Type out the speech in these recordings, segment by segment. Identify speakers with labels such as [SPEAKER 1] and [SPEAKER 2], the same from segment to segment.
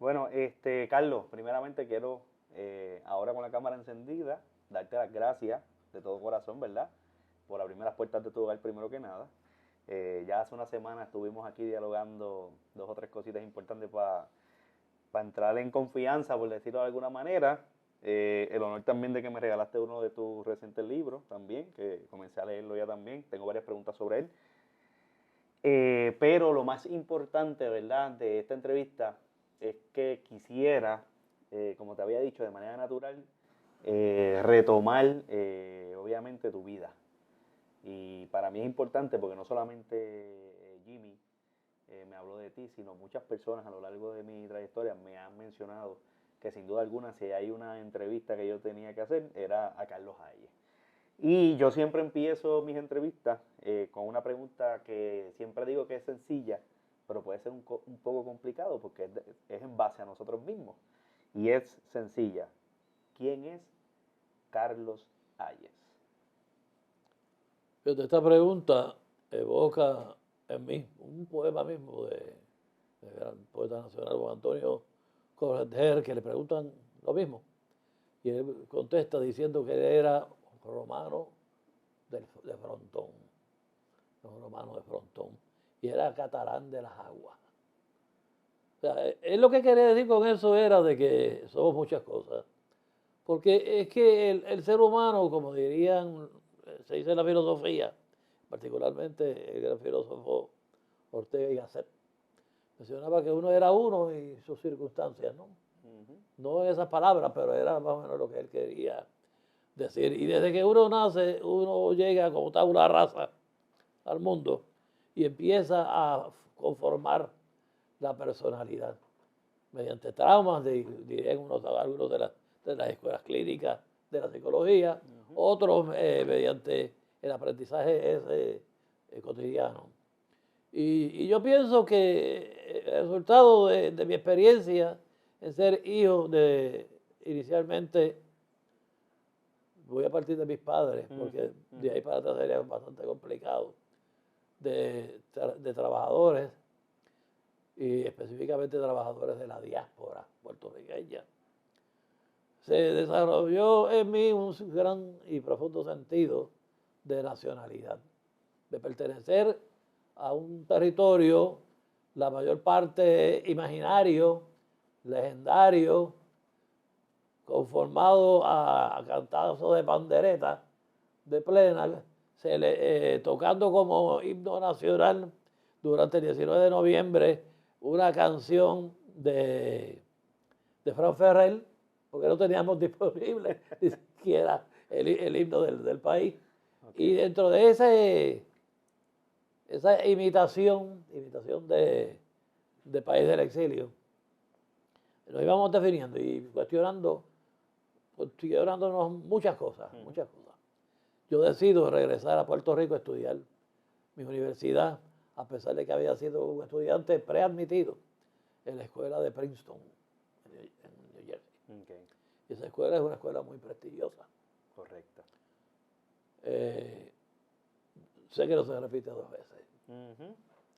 [SPEAKER 1] Bueno, Carlos, primeramente quiero, ahora con la cámara encendida, darte las gracias de todo corazón, ¿verdad? Por abrirme las puertas de tu hogar primero que nada. Ya hace una semana estuvimos aquí dialogando dos o tres cositas importantes para entrar en confianza, por decirlo de alguna manera. El honor también de que me regalaste uno de tus recientes libros también, que comencé a leerlo ya también. Tengo varias preguntas sobre él. Pero lo más importante, ¿verdad?, de esta entrevista es que quisiera, como te había dicho, de manera natural, retomar, obviamente, tu vida. Y para mí es importante porque no solamente Jimmy me habló de ti, sino muchas personas a lo largo de mi trayectoria me han mencionado que sin duda alguna, si hay una entrevista que yo tenía que hacer, era a Carlos Hayes. Y yo siempre empiezo mis entrevistas con una pregunta que siempre digo que es sencilla, pero puede ser un poco complicado porque es en base a nosotros mismos. Y es sencilla. ¿Quién es Carlos Hayes?
[SPEAKER 2] Fíjate, esta pregunta evoca en mí un poema mismo del gran poeta nacional Juan Antonio Corretjer, que le preguntan lo mismo. Y él contesta diciendo que él era romano de Frontón, un romano de Frontón, y era catalán de las aguas. O sea, él lo que quería decir con eso era de que somos muchas cosas. Porque es que el ser humano, como dirían, se dice en la filosofía, particularmente el gran filósofo Ortega y Gasset, mencionaba que uno era uno y sus circunstancias, ¿no? No en esas palabras, pero era más o menos lo que él quería decir. Y desde que uno nace, uno llega como tabula rasa al mundo y empieza a conformar la personalidad mediante traumas, dirían algunos de las escuelas clínicas de la psicología, otros mediante el aprendizaje cotidiano. Y yo pienso que el resultado de mi experiencia en ser hijo de, inicialmente, voy a partir de mis padres, porque de ahí para atrás sería bastante complicado, de trabajadores, y específicamente trabajadores de la diáspora puertorriqueña. Se desarrolló en mí un gran y profundo sentido de nacionalidad, de pertenecer a un territorio, la mayor parte imaginario, legendario, conformado a cantazos de pandereta de plena, tocando como himno nacional durante el 19 de noviembre una canción de Fran Ferrer, porque no teníamos disponible ni siquiera el himno del país. Okay. Y dentro de esa imitación de País del Exilio, nos íbamos definiendo y cuestionándonos muchas cosas. Yo decido regresar a Puerto Rico a estudiar mi universidad, a pesar de que había sido un estudiante preadmitido en la escuela de Princeton, en New Jersey. Okay. Y esa escuela es una escuela muy prestigiosa.
[SPEAKER 1] Correcto.
[SPEAKER 2] Sé que no se repite dos veces,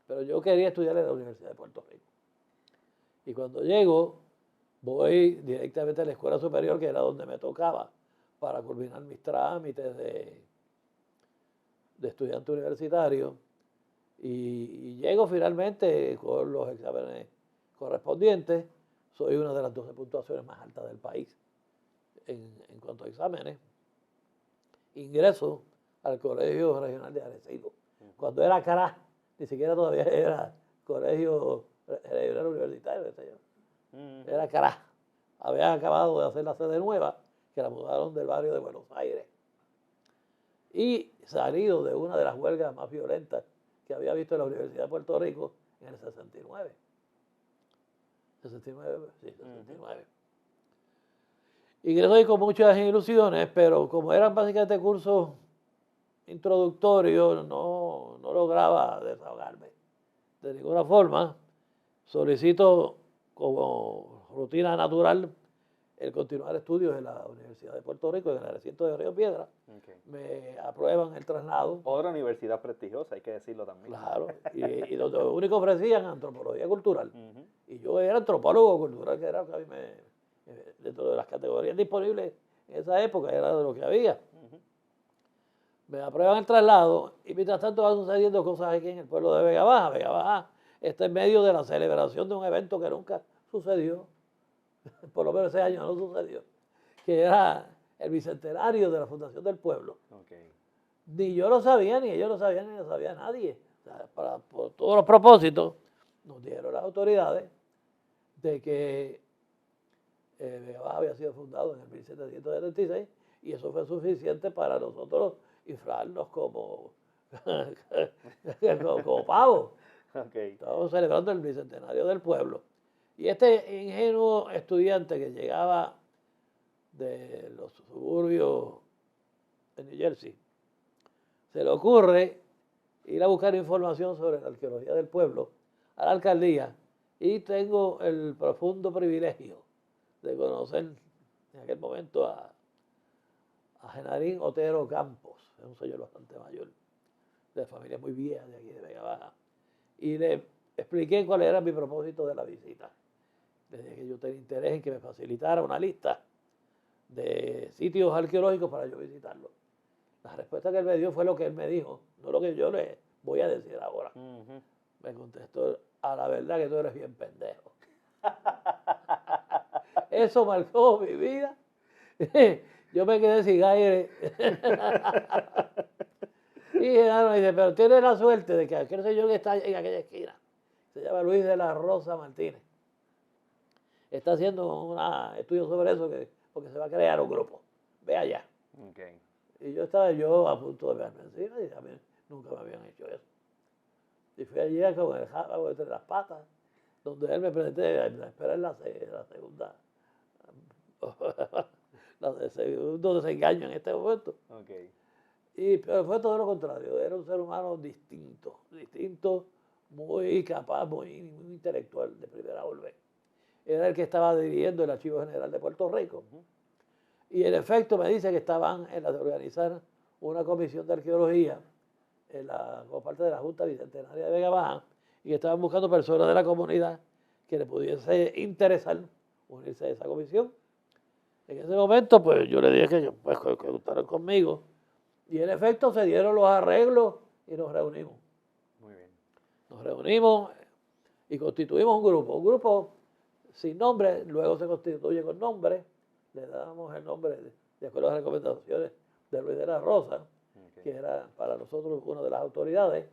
[SPEAKER 2] pero yo quería estudiar en la Universidad de Puerto Rico. Y cuando llego, voy directamente a la escuela superior, que era donde me tocaba, para culminar mis trámites de estudiante universitario. Y llego finalmente con los exámenes correspondientes. Soy una de las 12 puntuaciones más altas del país en cuanto a exámenes. Ingreso al Colegio Regional de Arecibo. Cuando era CRA, ni siquiera todavía era Colegio Regional Universitario, era CRA. Habían acabado de hacer la sede nueva, que la mudaron del barrio de Buenos Aires. Y salido de una de las huelgas más violentas que había visto en la Universidad de Puerto Rico en el 69. 69, sí, 69. Ingresé con muchas ilusiones, pero como eran básicamente cursos introductorios, no lograba desahogarme de ninguna forma. Solicito como rutina natural el continuar estudios en la Universidad de Puerto Rico, en el recinto de Río Piedra.
[SPEAKER 1] Okay.
[SPEAKER 2] Me aprueban el traslado.
[SPEAKER 1] Otra universidad prestigiosa, hay que decirlo también.
[SPEAKER 2] Claro, y donde único ofrecían antropología cultural. Y yo era antropólogo cultural, que era lo que a mí dentro de las categorías disponibles en esa época, era de lo que había. Me aprueban el traslado y mientras tanto van sucediendo cosas aquí en el pueblo de Vega Baja. Vega Baja está en medio de la celebración de un evento que nunca sucedió, por lo menos ese año no sucedió, que era el bicentenario de la fundación del pueblo.
[SPEAKER 1] Okay.
[SPEAKER 2] Ni yo lo sabía, ni ellos lo sabían, ni lo sabía nadie. O sea, por todos los propósitos, nos dijeron las autoridades de que Vega Baja había sido fundado en el 1776 y eso fue suficiente para nosotros inflarnos como pavos.
[SPEAKER 1] Okay.
[SPEAKER 2] Estábamos celebrando el bicentenario del pueblo. Y este ingenuo estudiante que llegaba de los suburbios de New Jersey, se le ocurre ir a buscar información sobre la arqueología del pueblo a la alcaldía y tengo el profundo privilegio de conocer en aquel momento a Genarín Otero Campos, es un señor bastante mayor, de familia muy vieja de aquí de Vega Baja, y le expliqué cuál era mi propósito de la visita. Desde que yo tenía interés en que me facilitara una lista de sitios arqueológicos para yo visitarlos. La respuesta que él me dio fue lo que él me dijo, no lo que yo le voy a decir ahora. Me contestó, a la verdad que tú eres bien pendejo. Eso marcó mi vida. Yo me quedé sin aire. Y Genaro me dice, pero tienes la suerte de que aquel señor que está en aquella esquina, se llama Luis de la Rosa Martínez, está haciendo un estudio sobre eso porque se va a crear un grupo. Ve allá.
[SPEAKER 1] Okay.
[SPEAKER 2] Y yo estaba a punto de verme encima y a mí nunca me habían hecho eso. Y fui allí con el jabo entre las patas, donde él me presenté a esperar la segunda, el segundo desengaño en este momento.
[SPEAKER 1] Okay.
[SPEAKER 2] Pero fue todo lo contrario, era un ser humano distinto, muy capaz, muy intelectual de primera orden. Era el que estaba dirigiendo el Archivo General de Puerto Rico. Y en efecto me dice que estaban en la de organizar una comisión de arqueología como parte de la Junta Bicentenaria de Vega Baja y que estaban buscando personas de la comunidad que le pudiese interesar unirse a esa comisión. En ese momento, pues yo le dije que contaran conmigo y en efecto se dieron los arreglos y nos reunimos.
[SPEAKER 1] Muy bien.
[SPEAKER 2] Nos reunimos y constituimos un grupo sin nombre, luego se constituye con nombre, le damos el nombre de acuerdo a las recomendaciones de Luis de la Rosa, que era para nosotros una de las autoridades.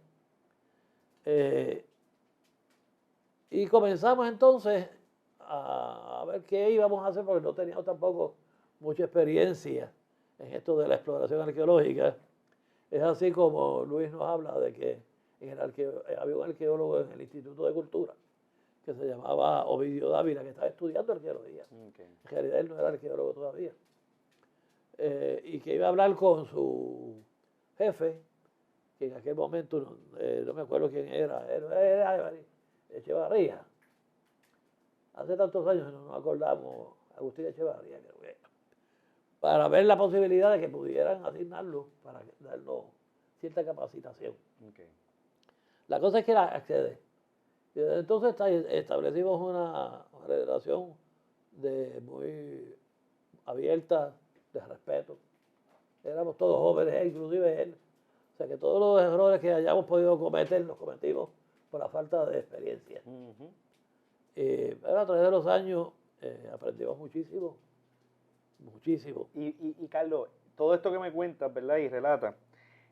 [SPEAKER 2] Y comenzamos entonces a ver qué íbamos a hacer, porque no teníamos tampoco mucha experiencia en esto de la exploración arqueológica. Es así como Luis nos habla de que había un arqueólogo en el Instituto de Cultura que se llamaba Ovidio Dávila, que estaba estudiando arqueología.
[SPEAKER 1] Okay.
[SPEAKER 2] En realidad él no era arqueólogo todavía. Y que iba a hablar con su jefe, que en aquel momento no me acuerdo quién era Echevarría. Hace tantos años no nos acordamos, Agustín Echevarría, creo que era, para ver la posibilidad de que pudieran asignarlo para darnos cierta capacitación.
[SPEAKER 1] Okay.
[SPEAKER 2] La cosa es que accede. Entonces establecimos una relación muy abierta, de respeto. Éramos todos jóvenes, inclusive él. O sea que todos los errores que hayamos podido cometer los cometimos por la falta de experiencia. Pero a través de los años aprendimos muchísimo.
[SPEAKER 1] Y Carlos, todo esto que me cuentas, ¿verdad? Y relata,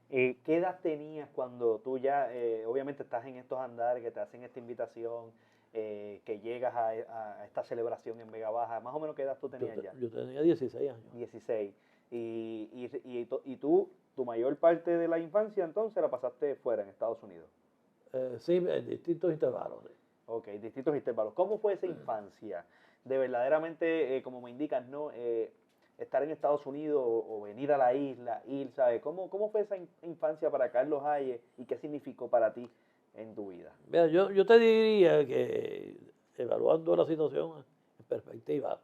[SPEAKER 1] ¿qué edad tenías cuando tú ya, obviamente estás en estos andares, que te hacen esta invitación, que llegas a esta celebración en Vega Baja? Más o menos, ¿qué edad tú tenías ya?
[SPEAKER 2] Yo tenía 16 años.
[SPEAKER 1] 16. Y tú, tu mayor parte de la infancia entonces la pasaste fuera, en Estados Unidos.
[SPEAKER 2] Sí, en distintos intervalos. Sí.
[SPEAKER 1] Ok, distintos intervalos. ¿Cómo fue esa infancia? De verdaderamente, como me indicas, ¿no? Estar en Estados Unidos o venir a la isla, ir, ¿sabes? ¿Cómo fue esa infancia para Carlos Hayes y qué significó para ti en tu vida?
[SPEAKER 2] Mira, yo te diría que, evaluando la situación en perspectiva,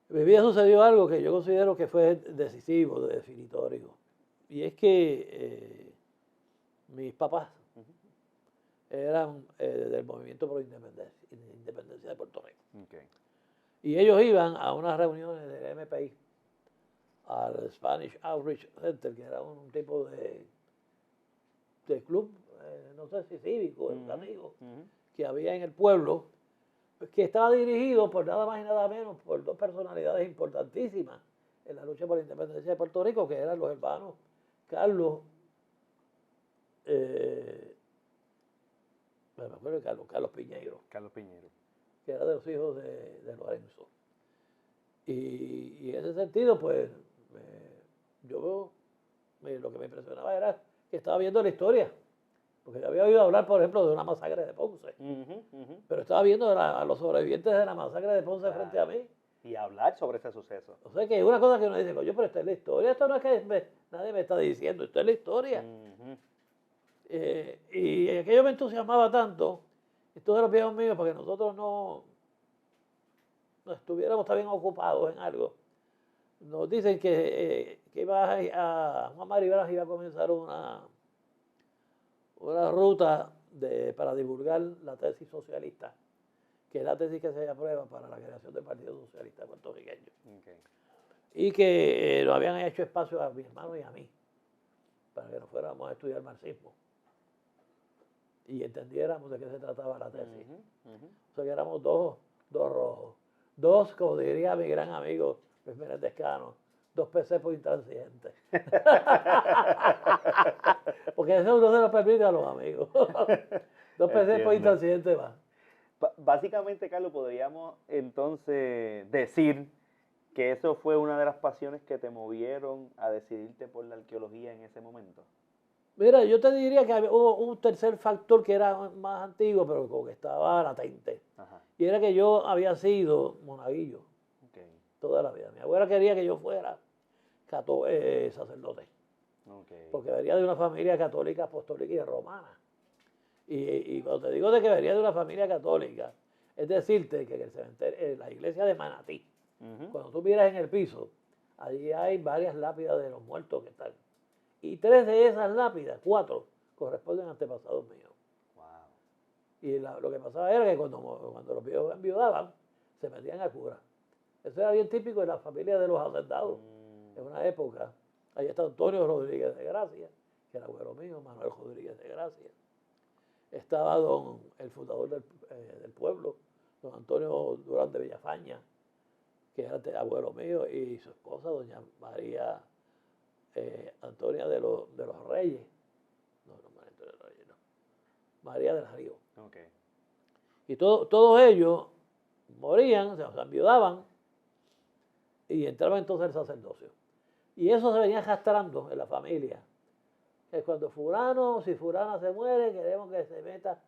[SPEAKER 2] mi vida sucedió algo que yo considero que fue decisivo, definitorio. Y es que mis papás eran del movimiento por la independencia de Puerto Rico.
[SPEAKER 1] Okay.
[SPEAKER 2] Y ellos iban a unas reuniones del MPI, al Spanish Outreach Center, que era un tipo de club, no sé si cívico, educativo, que había en el pueblo, que estaba dirigido por nada más y nada menos por dos personalidades importantísimas en la lucha por la independencia de Puerto Rico, que eran los hermanos Carlos, me acuerdo de Carlos Piñeiro.
[SPEAKER 1] Carlos Piñeiro.
[SPEAKER 2] Que era de los hijos de Lorenzo. Y en ese sentido, pues, yo lo que me impresionaba era que estaba viendo la historia. Porque yo había oído hablar, por ejemplo, de una masacre de Ponce. Pero estaba viendo a los sobrevivientes de la masacre de Ponce frente a mí.
[SPEAKER 1] Y hablar sobre ese suceso.
[SPEAKER 2] O sea que es una cosa que uno dice, coño, pero esta es la historia. Esto no es que nadie me está diciendo, esto es la historia. Y aquello me entusiasmaba tanto, estos de los viejos míos, porque nosotros no estuviéramos también ocupados en algo. Nos dicen que Juan Mariveras iba a comenzar una ruta para divulgar la tesis socialista, que es la tesis que se aprueba para la creación del Partido Socialista Puertorriqueño. Okay. Y que nos habían hecho espacio a mi hermano y a mí, para que nos fuéramos a estudiar marxismo y entendiéramos de qué se trataba la tesis. O sea que éramos dos rojos. Dos, como diría mi gran amigo Luis Menéndez Cano, dos pecepos intransigentes. Porque eso no se lo permite a los amigos. Dos pecepos intransigentes más.
[SPEAKER 1] Básicamente, Carlos, podríamos entonces decir que eso fue una de las pasiones que te movieron a decidirte por la arqueología en ese momento.
[SPEAKER 2] Mira, yo te diría que hubo un tercer factor que era más antiguo, pero como que estaba latente. Ajá. Y era que yo había sido monaguillo toda la vida. Mi abuela quería que yo fuera sacerdote. Porque venía de una familia católica, apostólica y romana. Y cuando te digo de que venía de una familia católica, es decirte que en el cementerio, la iglesia de Manatí, cuando tú miras en el piso, allí hay varias lápidas de los muertos que están. Y 3 de esas lápidas, 4, corresponden a antepasados míos. Wow. Y lo que pasaba era que cuando los viejos enviudaban, se metían a cura. Eso era bien típico en las familias de los hacendados. En una época, ahí está Antonio Rodríguez de Gracia, que era abuelo mío, Manuel Rodríguez de Gracia. Estaba el fundador del pueblo, don Antonio Durán de Villafaña, que era abuelo mío, y su esposa, doña María Antonia de los Reyes. No, María Antonia de los Reyes, no. María del Río. Okay. Y todos ellos morían, se enviudaban, y entraba entonces el sacerdocio. Y eso se venía arrastrando en la familia. Que cuando si fulana se muere, queremos que se meta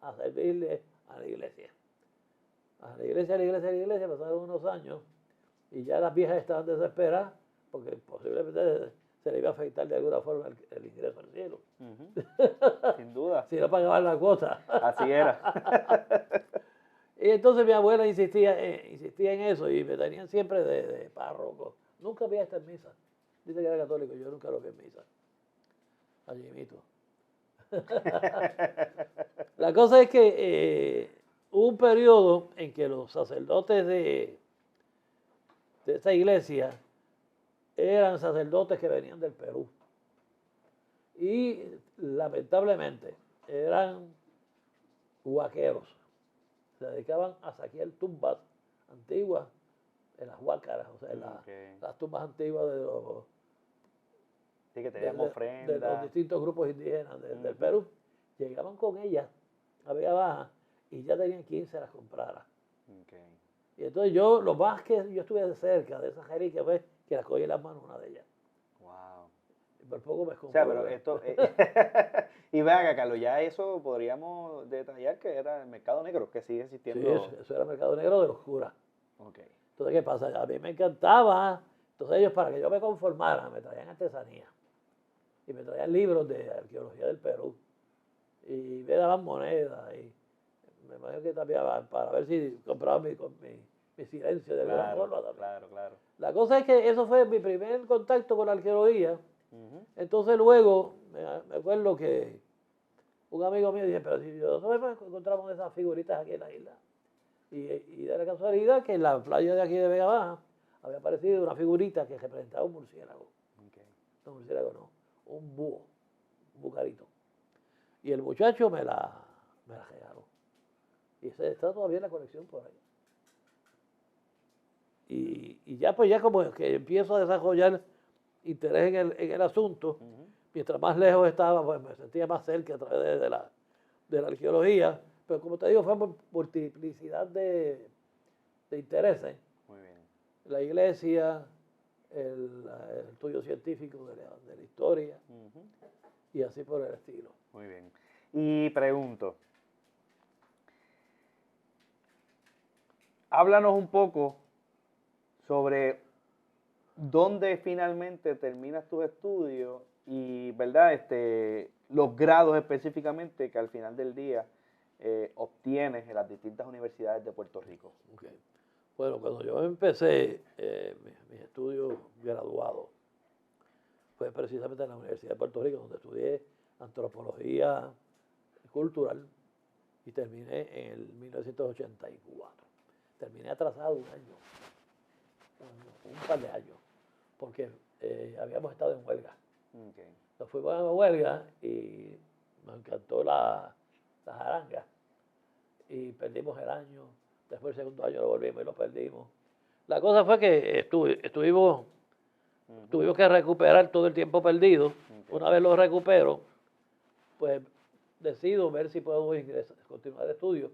[SPEAKER 2] a servirle a la iglesia. A la iglesia, pasaron unos años y ya las viejas estaban desesperadas porque posiblemente se le iba a afectar de alguna forma el ingreso al cielo.
[SPEAKER 1] Sin duda.
[SPEAKER 2] Si no pagaban la cuota.
[SPEAKER 1] Así era.
[SPEAKER 2] Y entonces mi abuela insistía en eso y me tenían siempre de párroco. Nunca había estado en misa. Dice que era católico, yo nunca lo vi en misa. Allí mito. La cosa es que hubo un periodo en que los sacerdotes de esa iglesia eran sacerdotes que venían del Perú. Y lamentablemente eran huaqueros. Se dedicaban a saquear tumbas antiguas en las huácaras, o sea, las tumbas antiguas de los...
[SPEAKER 1] Sí, que teníamos ofrendas.
[SPEAKER 2] De los distintos grupos indígenas del Perú. Llegaban con ellas a Vega Baja y ya tenían 15 las compraras. Y entonces lo más que yo estuve cerca de esas reliquias fue que las cogí en las manos una de ellas.
[SPEAKER 1] Wow.
[SPEAKER 2] Y por poco me escondí.
[SPEAKER 1] O sea, pero esto... y vean acá, Carlos, ya eso podríamos detallar que era el mercado negro, que sigue existiendo.
[SPEAKER 2] Sí, eso era el mercado negro de los curas. Entonces, ¿qué pasa? A mí me encantaba. Entonces ellos, para que yo me conformara, me traían artesanía. Y me traían libros de arqueología del Perú. Y me daban monedas. Y me imagino que también para ver si compraba mi mi silencio de alguna
[SPEAKER 1] Claro,
[SPEAKER 2] forma también.
[SPEAKER 1] claro, claro.
[SPEAKER 2] La cosa es que eso fue mi primer contacto con la arqueología.
[SPEAKER 1] Ujú.
[SPEAKER 2] Entonces luego me acuerdo que un amigo mío dice, pero si nosotros encontramos esas figuritas aquí en la isla. Y de la casualidad que en la playa de aquí de Vega Baja había aparecido una figurita que representaba un murciélago.
[SPEAKER 1] Okay.
[SPEAKER 2] No, un murciélago no, un búho, un bucarito. Y el muchacho me la regaló. Y está todavía en la colección por ahí. Y ya pues ya como que empiezo a desarrollar interés en el asunto,
[SPEAKER 1] Ujú.
[SPEAKER 2] mientras más lejos estaba, pues me sentía más cerca a través de la arqueología. Pero como te digo, fue multiplicidad de intereses.
[SPEAKER 1] Muy bien.
[SPEAKER 2] La iglesia, el estudio científico de la historia
[SPEAKER 1] Ujú.
[SPEAKER 2] y así por el estilo.
[SPEAKER 1] Muy bien. Y pregunto, háblanos un poco sobre dónde finalmente terminas tus estudios y, ¿verdad? Los grados específicamente que al final del día obtienes en las distintas universidades de Puerto Rico.
[SPEAKER 2] Okay. Bueno, cuando yo empecé mis estudios graduados, fue precisamente en la Universidad de Puerto Rico, donde estudié antropología cultural y terminé en el 1984. Terminé atrasado un año, un par de años, porque habíamos estado en huelga.
[SPEAKER 1] Okay.
[SPEAKER 2] Nos fuimos a huelga y nos encantó la jaranga y perdimos el año. Después el segundo año lo volvimos y lo perdimos. La cosa fue que tuvimos que recuperar todo el tiempo perdido.
[SPEAKER 1] Okay.
[SPEAKER 2] Una vez lo recupero, pues decido ver si puedo continuar estudios.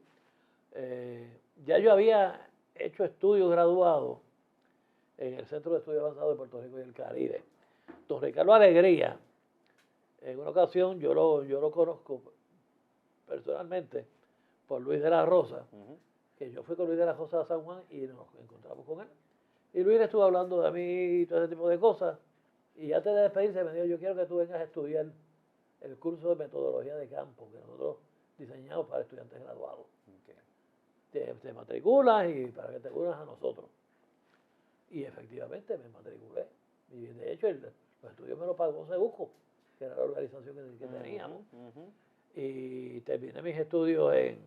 [SPEAKER 2] Ya yo había hecho estudios graduados en el Centro de Estudios Avanzados de Puerto Rico y el Caribe. Don Ricardo Alegría, en una ocasión yo lo conozco personalmente por Luis de la Rosa, que yo fui con Luis de la Rosa a San Juan y nos encontramos con él. Y Luis estuvo hablando de mí y todo ese tipo de cosas. Y antes de despedirse me dijo, yo quiero que tú vengas a estudiar el curso de metodología de campo que nosotros diseñamos para estudiantes graduados. Okay. Te matriculas y para que te unas a nosotros. Y efectivamente me matriculé. Y de hecho los estudios me los pagó Sebuco, que era la organización que teníamos. Y terminé mis estudios en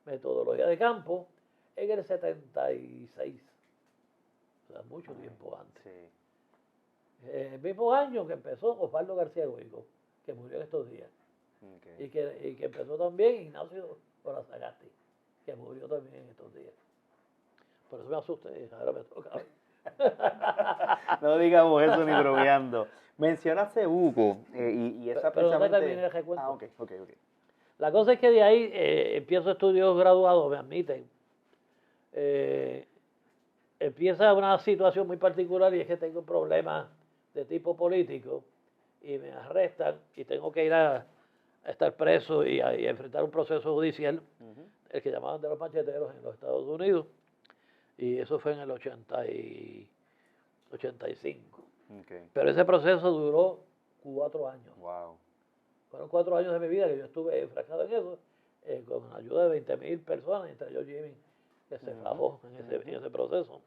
[SPEAKER 2] metodología de campo en el 76. O sea, mucho tiempo antes. Sí. El mismo año que empezó Osvaldo García Goico, que murió en estos días. Okay. Y que empezó también Ignacio Corazagasti, que murió también en estos días. Por eso me asusté, ahora me toca.
[SPEAKER 1] No digamos eso ni bromeando. Mencionas Sebuco y esa
[SPEAKER 2] pero
[SPEAKER 1] precisamente...
[SPEAKER 2] no te terminé el recuento.
[SPEAKER 1] Ah, ok.
[SPEAKER 2] La cosa es que de ahí empiezo estudios graduados, me admiten. Empieza una situación muy particular y es que tengo problemas de tipo político y me arrestan y tengo que ir a estar preso y a enfrentar un proceso judicial, el que llamaban de los macheteros en los Estados Unidos. Y eso fue en el 85. Okay. Pero ese proceso duró 4 años.
[SPEAKER 1] Wow.
[SPEAKER 2] Fueron 4 años de mi vida que yo estuve enfrascado en eso, con la ayuda de 20,000 personas, entre ellos Jimmy, que se fajó en ese proceso.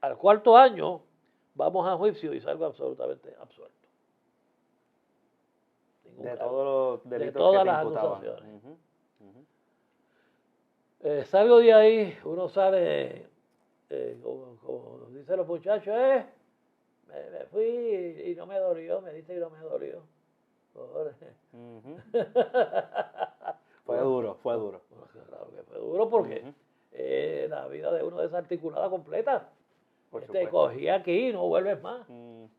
[SPEAKER 2] Al 4.º año vamos a juicio y salgo absolutamente absuelto.
[SPEAKER 1] De todos los delitos
[SPEAKER 2] de todas
[SPEAKER 1] que te
[SPEAKER 2] las
[SPEAKER 1] imputaban.
[SPEAKER 2] Acusaciones. Salgo de ahí, uno sale, como dicen los muchachos, me fui y no me dolió, me dice y no me dolió.
[SPEAKER 1] Fue duro.
[SPEAKER 2] Claro que fue duro porque la vida de uno desarticulada completa. Te cogí aquí y no vuelves más.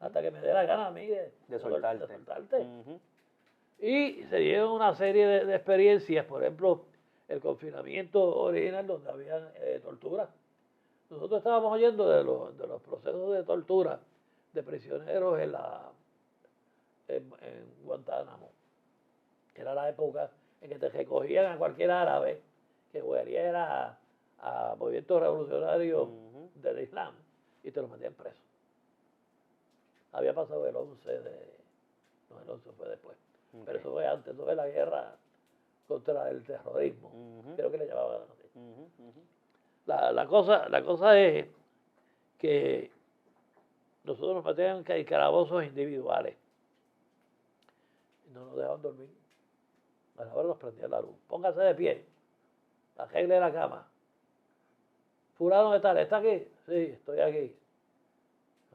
[SPEAKER 2] Hasta que me dé la gana a mí de soltarte. Y se dieron una serie de experiencias, por ejemplo, el confinamiento original donde había tortura. Nosotros estábamos oyendo de los procesos de tortura de prisioneros en Guantánamo. Era la época en que te recogían a cualquier árabe que hueliera a movimientos revolucionarios del Islam y te lo metían preso. Había pasado el 11 no, el 11 fue después. Okay. Pero eso fue antes, eso fue la guerra contra el terrorismo. Creo que le llamaban así. La cosa es que nosotros nos metían en calabozos individuales y no nos dejaban dormir. A la hora nos prendían la luz. Póngase de pie, arregle la cama. Fulano de tal, ¿está aquí? Sí, estoy aquí.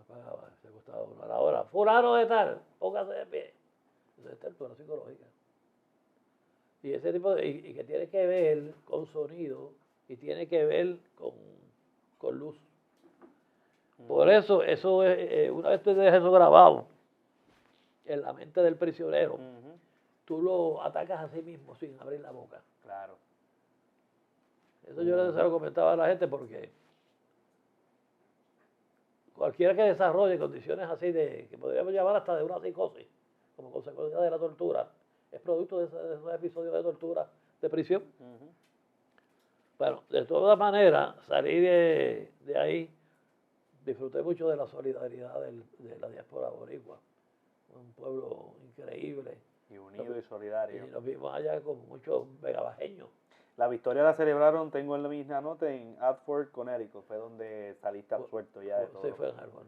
[SPEAKER 2] Apagaba, se acostaba uno a la hora. Fulano de tal, póngase de pie. Eso es tortura psicológica. Y ese tipo y que tiene que ver con sonido y tiene que ver con luz. Por eso es, una vez tú dejas eso grabado en la mente del prisionero, tú lo atacas a sí mismo sin abrir la boca.
[SPEAKER 1] Claro.
[SPEAKER 2] Eso yo se lo comentaba a la gente porque cualquiera que desarrolle condiciones así que podríamos llamar hasta de una psicosis, como consecuencia de la tortura, es producto de esos episodios de tortura de prisión. Bueno, de todas maneras, salí de ahí, disfruté mucho de la solidaridad de la diáspora boricua, un pueblo increíble.
[SPEAKER 1] Y unido y solidario.
[SPEAKER 2] Y nos vimos allá con muchos vegabajeños.
[SPEAKER 1] La victoria la celebraron, tengo en la misma nota, en Hartford, Connecticut, fue donde saliste absuelto ya de todo.
[SPEAKER 2] Sí, fue en Hartford.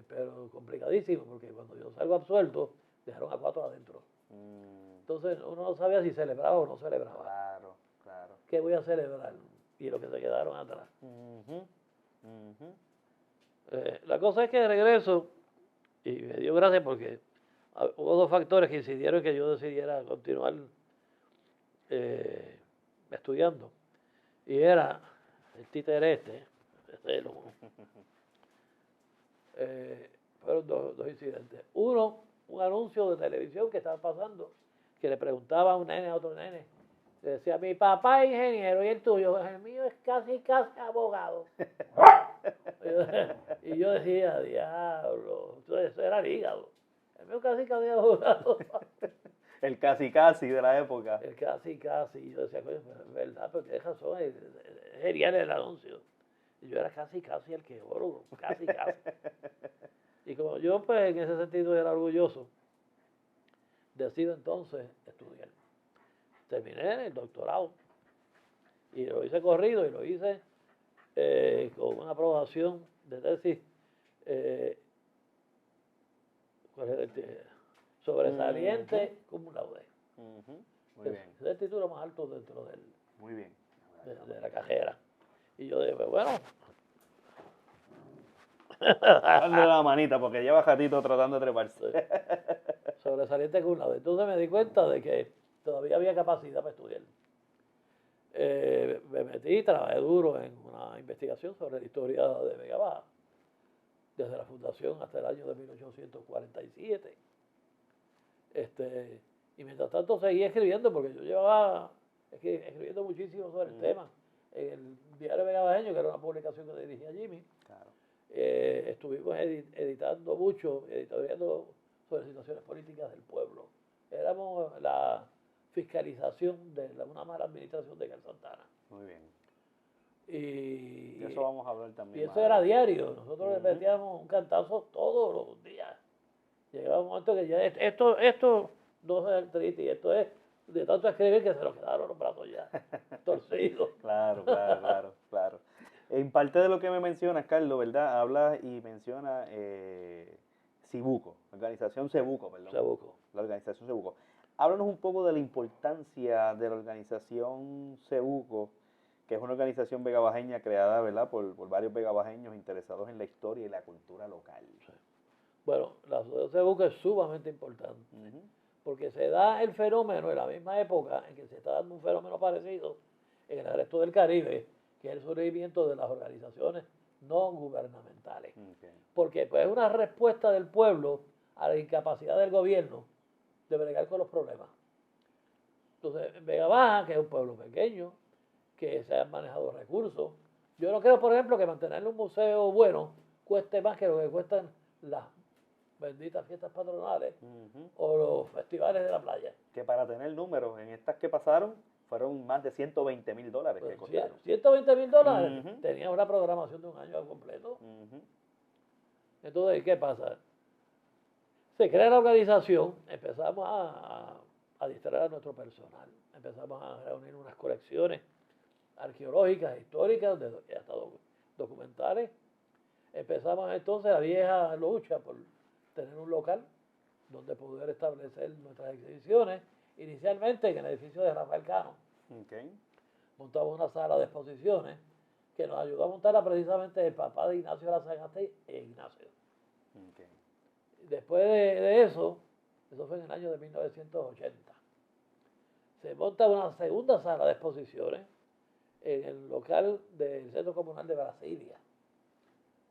[SPEAKER 2] Pero complicadísimo, porque cuando yo salgo absuelto, dejaron a 4 adentro. Entonces uno no sabía si celebraba o no celebraba.
[SPEAKER 1] Claro, claro.
[SPEAKER 2] ¿Qué voy a celebrar? Y los que se quedaron atrás. La cosa es que de regreso, y me dio gracia porque hubo 2 factores que incidieron en que yo decidiera continuar estudiando. Y era el títere fueron dos incidentes. Uno, un anuncio de televisión que estaba pasando, que le preguntaba a un nene a otro nene. Le decía, mi papá es ingeniero y el tuyo, el mío es casi abogado. Y yo decía, diablo, eso era el hígado. El mío casi abogado.
[SPEAKER 1] El casi de la época.
[SPEAKER 2] El casi. Y yo decía, coño, es verdad, pero tienes razón, es genial el anuncio. Y yo era casi el que oro, casi. Y como yo, pues, en ese sentido era orgulloso, decido entonces estudiar. Terminé el doctorado y lo hice corrido y lo hice con una aprobación de tesis sobresaliente cum laude.
[SPEAKER 1] Muy bien.
[SPEAKER 2] Es el título más alto dentro
[SPEAKER 1] Muy bien.
[SPEAKER 2] de la carrera. Y yo dije, bueno.
[SPEAKER 1] Dale la manita porque lleva ratito tratando de treparse.
[SPEAKER 2] Sobresaliente cum laude. Entonces me di cuenta de que todavía había capacidad para estudiar. Me metí, trabajé duro en una investigación sobre la historia de Vega Baja, desde la fundación hasta el año de 1847. Y mientras tanto seguí escribiendo, porque yo llevaba escribiendo muchísimo sobre el tema. En el diario Vegabajeño, que era una publicación que dirigía Jimmy, claro. Estuvimos editando mucho, editoriando sobre situaciones políticas del pueblo. Éramos la fiscalización de una mala administración de Carl Santana.
[SPEAKER 1] Muy bien.
[SPEAKER 2] Y
[SPEAKER 1] eso vamos a hablar también.
[SPEAKER 2] Y eso era diario. Nosotros le metíamos un cantazo todos los días. Llegaba un momento que ya esto no es artritis, esto es de tanto escribir que se nos quedaron los brazos ya torcidos.
[SPEAKER 1] Claro. En parte de lo que me mencionas, Carlos, ¿verdad? Hablas y menciona Cibuco, organización Cebuco, perdón.
[SPEAKER 2] Cebuco.
[SPEAKER 1] La organización Cebuco. Háblanos un poco de la importancia de la organización Cebuco, que es una organización vegabajeña creada, ¿verdad?, por varios vegabajeños interesados en la historia y la cultura local.
[SPEAKER 2] Sí. Bueno, la asociación Cebuco es sumamente importante, porque se da el fenómeno en la misma época en que se está dando un fenómeno parecido en el resto del Caribe, que es el surgimiento de las organizaciones no gubernamentales. Porque pues, es una respuesta del pueblo a la incapacidad del gobierno de bregar con los problemas. Entonces, en Vega Baja, que es un pueblo pequeño, que se han manejado recursos, yo no creo, por ejemplo, que mantener un museo bueno cueste más que lo que cuestan las benditas fiestas patronales o los festivales de la playa.
[SPEAKER 1] Que para tener números en estas que pasaron, fueron más de $120,000 que costaron.
[SPEAKER 2] $120,000 tenía una programación de un año completo. Entonces, ¿qué pasa? Se crea la organización, empezamos a distraer a nuestro personal, empezamos a reunir unas colecciones arqueológicas, históricas, hasta documentales. Empezamos entonces la vieja lucha por tener un local donde poder establecer nuestras exhibiciones. Inicialmente en el edificio de Rafael Cano.
[SPEAKER 1] Okay.
[SPEAKER 2] Montamos una sala de exposiciones que nos ayudó a montarla precisamente el papá de Ignacio Lazagante e Ignacio.
[SPEAKER 1] Okay.
[SPEAKER 2] Después de eso fue en el año de 1980, se monta una segunda sala de exposiciones en el local del Centro Comunal de Brasilia,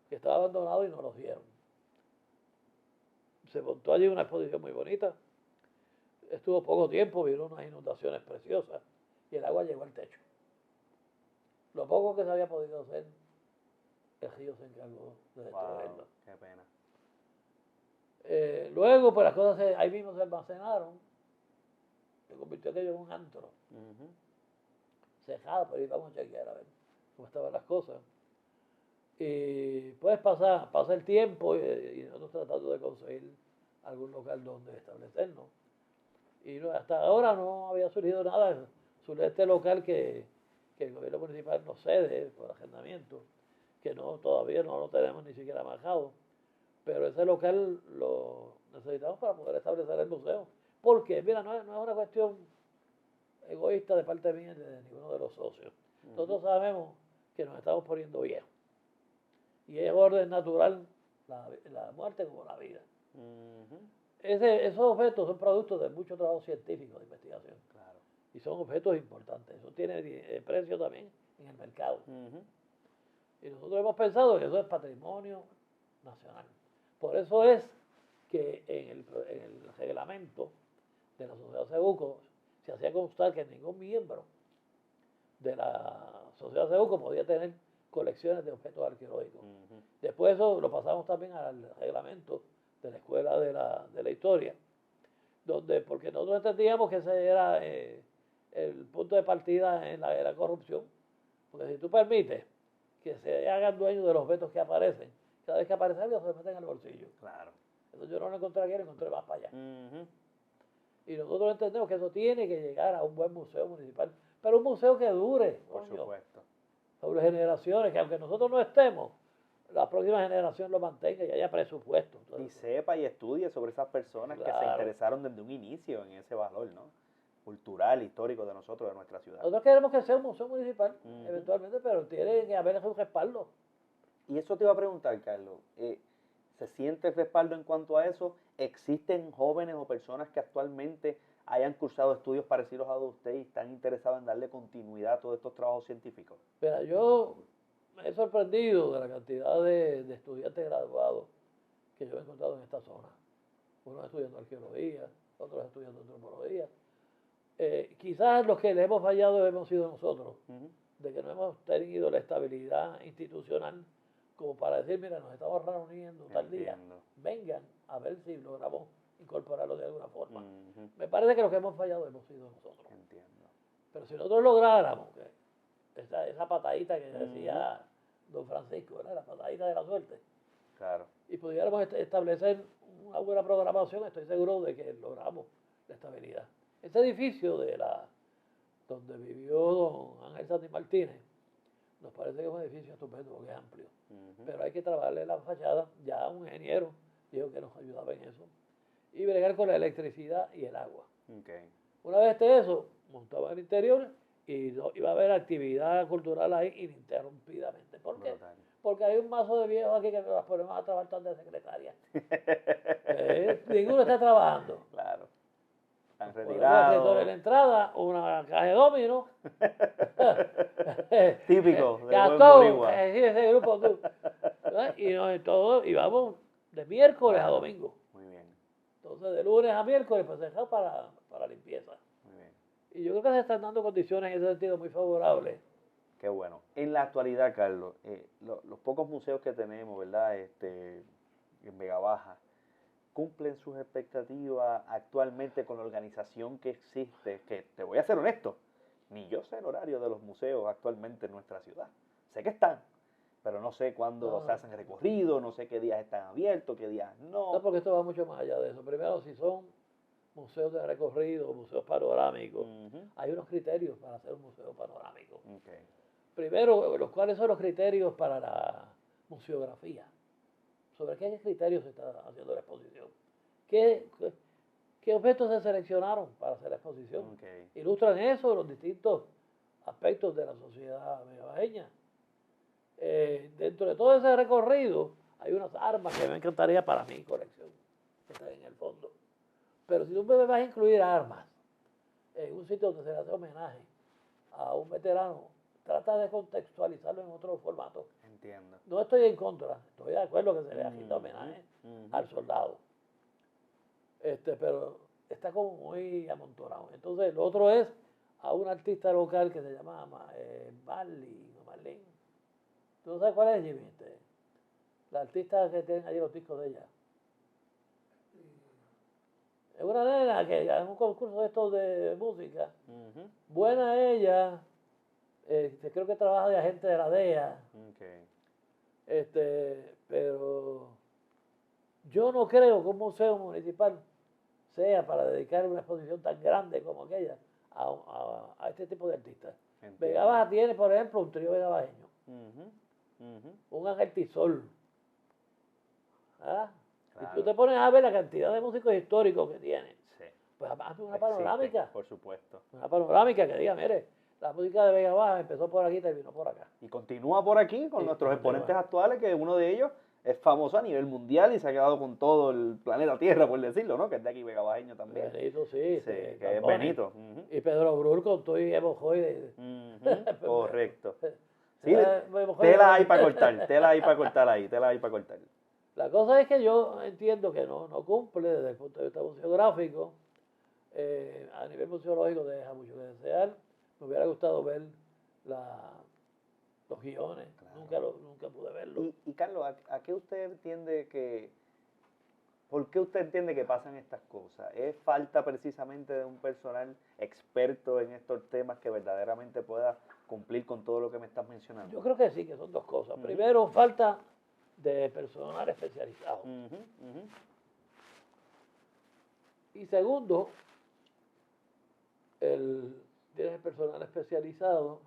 [SPEAKER 2] que estaba abandonado y nos lo dieron. Se montó allí una exposición muy bonita. Estuvo poco tiempo, vino unas inundaciones preciosas y el agua llegó al techo. Lo poco que se había podido hacer, el río se encargó de destruirlo.
[SPEAKER 1] Wow, qué pena.
[SPEAKER 2] Luego, pues las cosas ahí mismo se almacenaron. Se convirtió aquello en un antro. Cejado, pero íbamos a chequear a ver cómo estaban las cosas. Y pues pasa el tiempo y nosotros tratando de conseguir algún local donde establecernos. Y hasta ahora no había surgido nada sobre este local que el gobierno municipal nos cede por arrendamiento, que todavía no lo tenemos ni siquiera marcado. Pero ese local lo necesitamos para poder establecer el museo. Porque, mira, no es una cuestión egoísta de parte mía ni de ninguno de los socios. Nosotros sabemos que nos estamos poniendo viejos. Y es orden natural la muerte como la vida. Esos objetos son productos de mucho trabajo científico de investigación.
[SPEAKER 1] Claro.
[SPEAKER 2] Y son objetos importantes. Eso tiene precio también en el mercado. Y nosotros hemos pensado que eso es patrimonio nacional. Por eso es que en el reglamento de la Sociedad Cebuco se hacía constar que ningún miembro de la Sociedad Cebuco podía tener colecciones de objetos arqueológicos. Después eso lo pasamos también al reglamento de la Escuela de la Historia, porque nosotros entendíamos que ese era el punto de partida en la corrupción. Porque si tú permites que se hagan dueños de los objetos que aparecen, cada vez que aparece algo se meten en el bolsillo.
[SPEAKER 1] Claro.
[SPEAKER 2] Entonces yo no lo encontré aquí, lo encontré más para allá. Y nosotros entendemos que eso tiene que llegar a un buen museo municipal, pero un museo que dure,
[SPEAKER 1] Por supuesto.
[SPEAKER 2] sobre generaciones, que aunque nosotros no estemos, la próxima generación lo mantenga y haya presupuesto.
[SPEAKER 1] Y sepa y estudie sobre esas personas que se interesaron desde un inicio en ese valor, ¿no? Cultural, histórico de nosotros, de nuestra ciudad.
[SPEAKER 2] Nosotros queremos que sea un museo municipal, eventualmente, pero tiene que haber un respaldo.
[SPEAKER 1] Y eso te iba a preguntar, Carlos. ¿Se siente el respaldo en cuanto a eso? ¿Existen jóvenes o personas que actualmente hayan cursado estudios parecidos a los de usted y están interesados en darle continuidad a todos estos trabajos científicos?
[SPEAKER 2] Mira, yo me he sorprendido de la cantidad de estudiantes graduados que yo he encontrado en esta zona. Unos estudiando arqueología, otros estudiando antropología. Quizás los que le hemos fallado hemos sido nosotros, de que no hemos tenido la estabilidad institucional como para decir, mira, nos estamos reuniendo tal día, vengan a ver si logramos incorporarlo de alguna forma. Me parece que los que hemos fallado hemos sido nosotros.
[SPEAKER 1] Entiendo.
[SPEAKER 2] Pero si nosotros lográramos esa patadita que decía don Francisco, ¿verdad? La patadita de la suerte,
[SPEAKER 1] claro,
[SPEAKER 2] y pudiéramos establecer una buena programación, estoy seguro de que logramos la estabilidad. Ese edificio donde vivió don Ángel Santi Martínez, nos parece que es un edificio estupendo porque es amplio. Pero hay que trabajarle la fachada. Ya un ingeniero dijo que nos ayudaba en eso. Y bregar con la electricidad y el agua. Una vez esté eso, montaba el interior y iba a haber actividad cultural ahí ininterrumpidamente. ¿Por qué? Porque hay un mazo de viejos aquí que nos ponemos a trabajar todas de secretaria. Ninguno está trabajando.
[SPEAKER 1] Claro. Están
[SPEAKER 2] retirados. En la entrada, una caja de dominó.
[SPEAKER 1] Típico de
[SPEAKER 2] Gastón, ese grupo tú. Y vamos de miércoles a domingo.
[SPEAKER 1] Muy bien.
[SPEAKER 2] Entonces, de lunes a miércoles, pues dejamos para limpieza.
[SPEAKER 1] Muy bien.
[SPEAKER 2] Y yo creo que se están dando condiciones en ese sentido muy favorables.
[SPEAKER 1] Qué bueno. En la actualidad, Carlos, los pocos museos que tenemos, ¿verdad? En Vega Baja, ¿cumplen sus expectativas actualmente con la organización que existe? Que te voy a ser honesto, ni yo sé el horario de los museos actualmente en nuestra ciudad. Sé que están, pero no sé cuándo se hacen recorridos, no sé qué días están abiertos, qué días no.
[SPEAKER 2] No, porque esto va mucho más allá de eso. Primero, si son museos de recorrido, museos panorámicos, hay unos criterios para hacer un museo panorámico. primero, ¿cuáles son los criterios para la museografía? ¿Sobre qué criterios se está haciendo la exposición? ¿Qué objetos se seleccionaron para hacer la exposición?
[SPEAKER 1] Okay.
[SPEAKER 2] Ilustran eso, los distintos aspectos de la sociedad megabajeña. Dentro de todo ese recorrido hay unas armas que me encantaría para mi colección, que están en el fondo. Pero si tú me vas a incluir armas en un sitio donde se le hace homenaje a un veterano, trata de contextualizarlo en otro formato.
[SPEAKER 1] Entiendo.
[SPEAKER 2] No estoy en contra, estoy de acuerdo que se le haga homenaje al soldado. Pero está como muy amontonado. Entonces, lo otro es a un artista local que se llama Marlene. ¿Tú no sabes cuál es, Jimmy? La artista que tienen allí los discos de ella. Es una nena que en un concurso de estos de música. Buena ella. Creo que trabaja de agente de la DEA. Pero yo no creo que un museo municipal sea para dedicar una exposición tan grande como aquella a este tipo de artistas. Vega Baja tiene, por ejemplo, un trío vegabajeño. Un Ángel Tisol. ¿Ah? Claro. Y tú te pones a ver la cantidad de músicos históricos que tiene. Sí. Pues hazme una panorámica.
[SPEAKER 1] Por supuesto.
[SPEAKER 2] Una panorámica que diga, mire, la música de Vega Baja empezó por aquí y terminó por acá.
[SPEAKER 1] Y continúa por aquí con nuestros exponentes actuales, que uno de ellos es famoso a nivel mundial y se ha quedado con todo el planeta Tierra, por decirlo, ¿no? Que es de aquí vegabajeño también.
[SPEAKER 2] Benito, sí.
[SPEAKER 1] Que es Benito.
[SPEAKER 2] Y Pedro Brul con todo y Evo Joy.
[SPEAKER 1] Correcto. Sí, tela hay para cortar, tela hay para cortar ahí, tela hay para cortar.
[SPEAKER 2] La cosa es que yo entiendo que no cumple desde el punto de vista museográfico. A nivel museológico deja mucho que desear. Me hubiera gustado ver los guiones, claro. nunca pude verlos.
[SPEAKER 1] Y Carlos, ¿a qué usted entiende por qué usted entiende que pasan estas cosas? ¿Es falta precisamente de un personal experto en estos temas que verdaderamente pueda cumplir con todo lo que me estás mencionando?
[SPEAKER 2] Yo creo que sí, que son dos cosas. Primero, falta de personal especializado. Y segundo, tienes el personal especializado,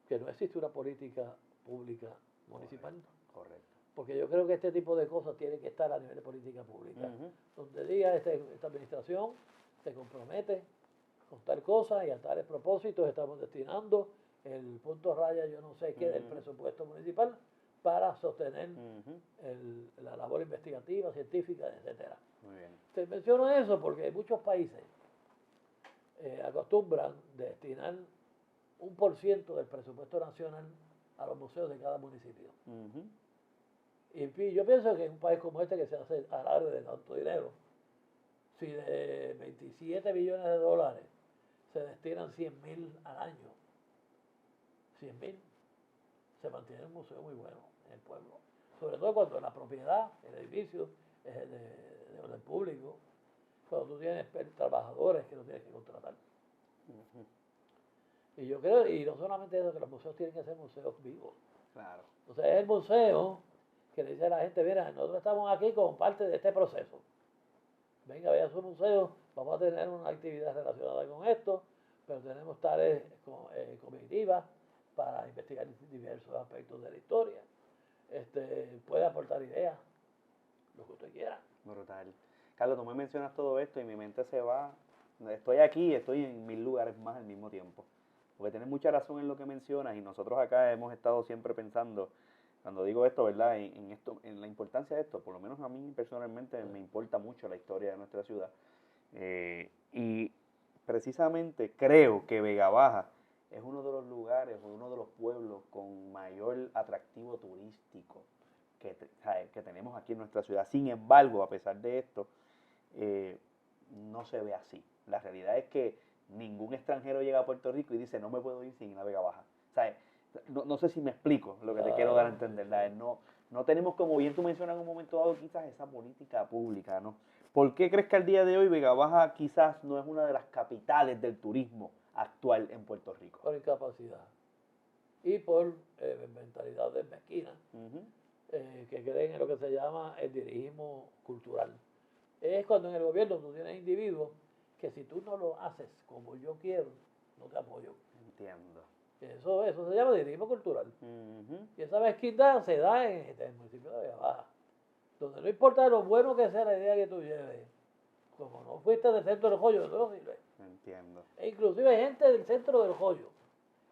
[SPEAKER 2] que no existe una política pública municipal.
[SPEAKER 1] Correcto.
[SPEAKER 2] Porque yo creo que este tipo de cosas tienen que estar a nivel de política pública. Donde diga esta administración se compromete con tal cosa y a tales propósitos estamos destinando el punto raya, yo no sé qué, del presupuesto municipal para sostener la labor investigativa, científica, etcétera.
[SPEAKER 1] Muy bien.
[SPEAKER 2] Te menciono eso porque muchos países acostumbran destinar 1% del presupuesto nacional a los museos de cada municipio. Y yo pienso que en un país como este que se hace alarde de tanto dinero, si de 27 billones de dólares se destinan 100.000 al año, 100.000, se mantiene un museo muy bueno en el pueblo. Sobre todo cuando la propiedad, el edificio, es de orden público, cuando tú tienes trabajadores que no tienes que contratar. Y yo creo, y no solamente eso, que los museos tienen que ser museos vivos.
[SPEAKER 1] Claro.
[SPEAKER 2] Entonces es el museo que le dice a la gente, mira, nosotros estamos aquí como parte de este proceso. Venga, vaya a su museo, vamos a tener una actividad relacionada con esto, pero tenemos tales comitivas para investigar diversos aspectos de la historia. Puede aportar ideas, lo que usted quiera.
[SPEAKER 1] Brutal. Carlos, tú me mencionas todo esto y mi mente se va. Estoy aquí y estoy en 1000 lugares más al mismo tiempo. Porque tienes mucha razón en lo que mencionas y nosotros acá hemos estado siempre pensando, cuando digo esto, ¿verdad? En la importancia de esto. Por lo menos a mí personalmente me importa mucho la historia de nuestra ciudad. Y precisamente creo que Vega Baja es uno de los lugares o uno de los pueblos con mayor atractivo turístico que tenemos aquí en nuestra ciudad. Sin embargo, a pesar de esto, no se ve así. La realidad es que ningún extranjero llega a Puerto Rico y dice, no me puedo ir sin ir a Vega Baja. No sé si me explico lo que te quiero dar a entender. No tenemos, como bien tú mencionas en un momento dado, quizás esa política pública, ¿no? ¿Por qué crees que al día de hoy Vega Baja quizás no es una de las capitales del turismo actual en Puerto Rico?
[SPEAKER 2] Por incapacidad y por mentalidad de mezquina, que creen en lo que se llama el dirigismo cultural. Es cuando en el gobierno tú tienes individuos que si tú no lo haces como yo quiero, no te apoyo.
[SPEAKER 1] Entiendo.
[SPEAKER 2] Eso se llama dirigismo cultural.
[SPEAKER 1] Ujú.
[SPEAKER 2] Y esa mezquindad se da en el municipio de Vega Baja, donde no importa lo bueno que sea la idea que tú lleves, como no fuiste del centro del Joyo, eso no sirve.
[SPEAKER 1] Entiendo.
[SPEAKER 2] E inclusive hay gente del centro del Joyo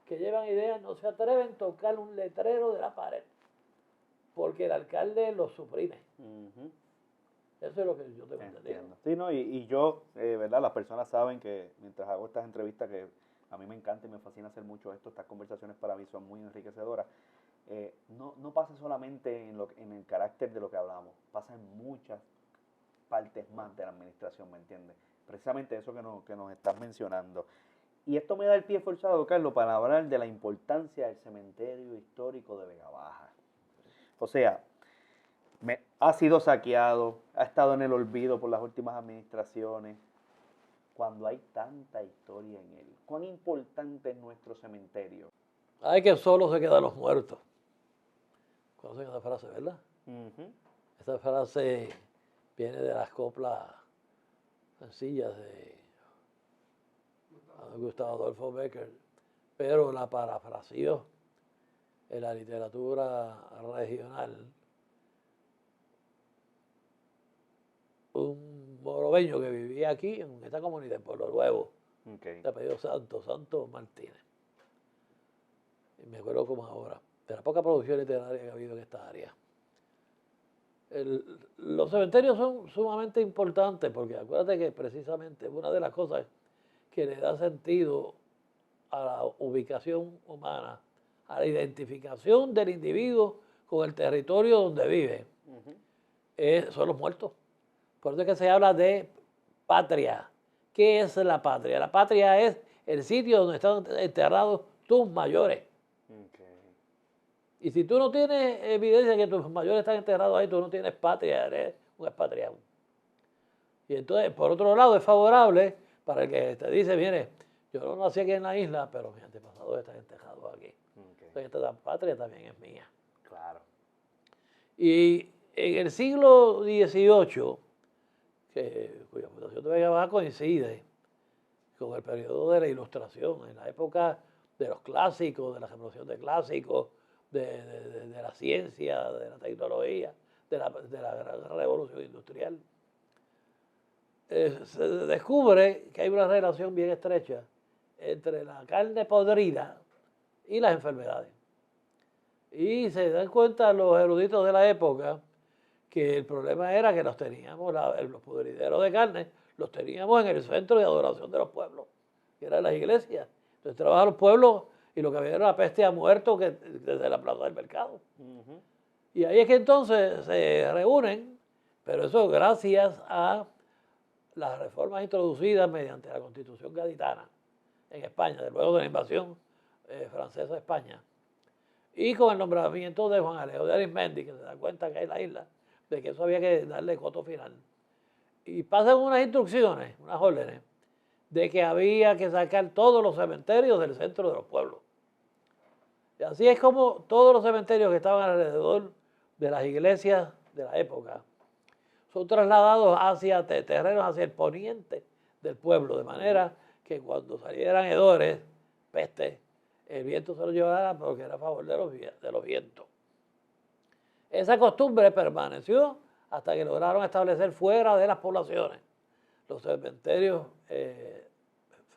[SPEAKER 2] que llevan ideas, no se atreven a tocar un letrero de la pared, porque el alcalde lo suprime.
[SPEAKER 1] Ujú.
[SPEAKER 2] Eso es lo que yo tengo entendido.
[SPEAKER 1] Entiendo. Sí, no, y yo, ¿verdad? Las personas saben que mientras hago estas entrevistas, que a mí me encanta y me fascina hacer mucho esto, estas conversaciones para mí son muy enriquecedoras. No pasa solamente en el carácter de lo que hablamos, pasa en muchas partes más de la administración, ¿me entiendes? Precisamente eso que nos estás mencionando. Y esto me da el pie forzado, Carlos, para hablar de la importancia del cementerio histórico de Vega Baja. O sea, ha sido saqueado, ha estado en el olvido por las últimas administraciones, cuando hay tanta historia en él. ¿Cuán importante es nuestro cementerio?
[SPEAKER 2] Hay que solo se quedan los muertos. ¿Conocen esa frase, verdad?
[SPEAKER 1] Ujú.
[SPEAKER 2] Esa frase viene de las coplas sencillas de Gustavo Adolfo Bécquer, pero la parafraseó en la literatura regional un morobeño que vivía aquí en esta comunidad, en Pueblo Nuevo,
[SPEAKER 1] Okay.
[SPEAKER 2] de apellido Santos Martínez. Y me acuerdo como ahora, de la poca producción literaria que ha habido en esta área. Los cementerios son sumamente importantes porque acuérdate que precisamente una de las cosas que le da sentido a la ubicación humana, a la identificación del individuo con el territorio donde vive, son los muertos. Por eso es que se habla de patria. ¿Qué es la patria? La patria es el sitio donde están enterrados tus mayores.
[SPEAKER 1] Okay.
[SPEAKER 2] Y si tú no tienes evidencia de que tus mayores están enterrados ahí, tú no tienes patria, eres un expatriado. Y entonces, por otro lado, es favorable para el que te dice, mire, yo no nací aquí en la isla, pero mis antepasados están enterrados aquí.
[SPEAKER 1] Okay.
[SPEAKER 2] Entonces, esta patria también es mía.
[SPEAKER 1] Claro.
[SPEAKER 2] Y en el siglo XVIII, cuya fundación de Vega Baja coincide con el periodo de la Ilustración, en la época de los clásicos, de la revolución de clásicos, de la ciencia, de la tecnología, de la gran revolución industrial. Se descubre que hay una relación bien estrecha entre la carne podrida y las enfermedades. Y se dan cuenta los eruditos de la época que el problema era que los teníamos, los pudrideros de carne, los teníamos en el centro de adoración de los pueblos, que eran las iglesias. Entonces trabajaban los pueblos y lo que había era la peste a muerto desde la plaza del mercado. Y ahí es que entonces se reúnen, pero eso gracias a las reformas introducidas mediante la Constitución gaditana en España, luego de la invasión francesa a España, y con el nombramiento de Juan Alejo de Arismendi, que se da cuenta que hay la isla, de que eso había que darle coto final. Y pasan unas instrucciones, unas órdenes, de que había que sacar todos los cementerios del centro de los pueblos. Y así es como todos los cementerios que estaban alrededor de las iglesias de la época son trasladados hacia terrenos hacia el poniente del pueblo, de manera que cuando salieran hedores, peste, el viento se los llevara porque era a favor de los vientos. Esa costumbre permaneció hasta que lograron establecer fuera de las poblaciones los cementerios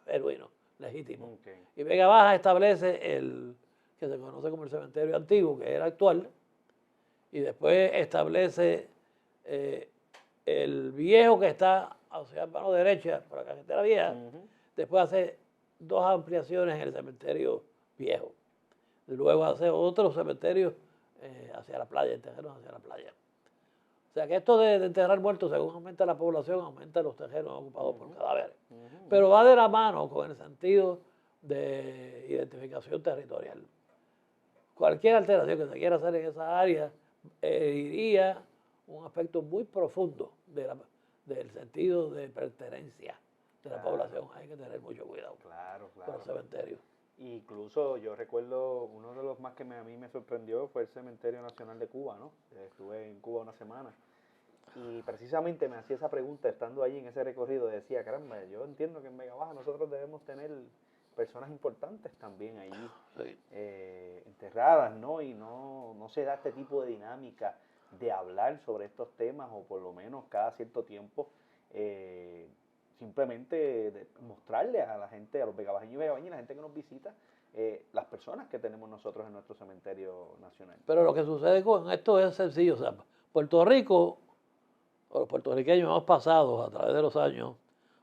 [SPEAKER 2] genuinos, legítimos.
[SPEAKER 1] Okay.
[SPEAKER 2] Y Vega Baja establece el que se conoce como el cementerio antiguo, que era actual, y después establece el viejo que está hacia la mano derecha, por la carretera vieja. Después hace dos ampliaciones en el cementerio viejo. Luego hace otro cementerio hacia la playa, en terrenos hacia la playa. O sea que esto de enterrar muertos, según aumenta la población, aumenta los terrenos ocupados por cadáveres. Pero va de la mano con el sentido de identificación territorial. Cualquier alteración que se quiera hacer en esa área iría un aspecto muy profundo del sentido de pertenencia de la población. Hay que tener mucho cuidado con los cementerios.
[SPEAKER 1] Incluso yo recuerdo uno de los más que a mí me sorprendió fue el Cementerio Nacional de Cuba, ¿no? Estuve en Cuba una semana y precisamente me hacía esa pregunta estando allí en ese recorrido. Decía, caramba, yo entiendo que en Vega Baja nosotros debemos tener personas importantes también allí
[SPEAKER 2] Sí.
[SPEAKER 1] enterradas, ¿no? Y no se da este tipo de dinámica de hablar sobre estos temas, o por lo menos cada cierto tiempo simplemente mostrarle a la gente, a los vegabajeños y vegabañas, la gente que nos visita, las personas que tenemos nosotros en nuestro cementerio nacional.
[SPEAKER 2] Pero lo que sucede con esto es sencillo. O sea, Puerto Rico, o los puertorriqueños hemos pasado a través de los años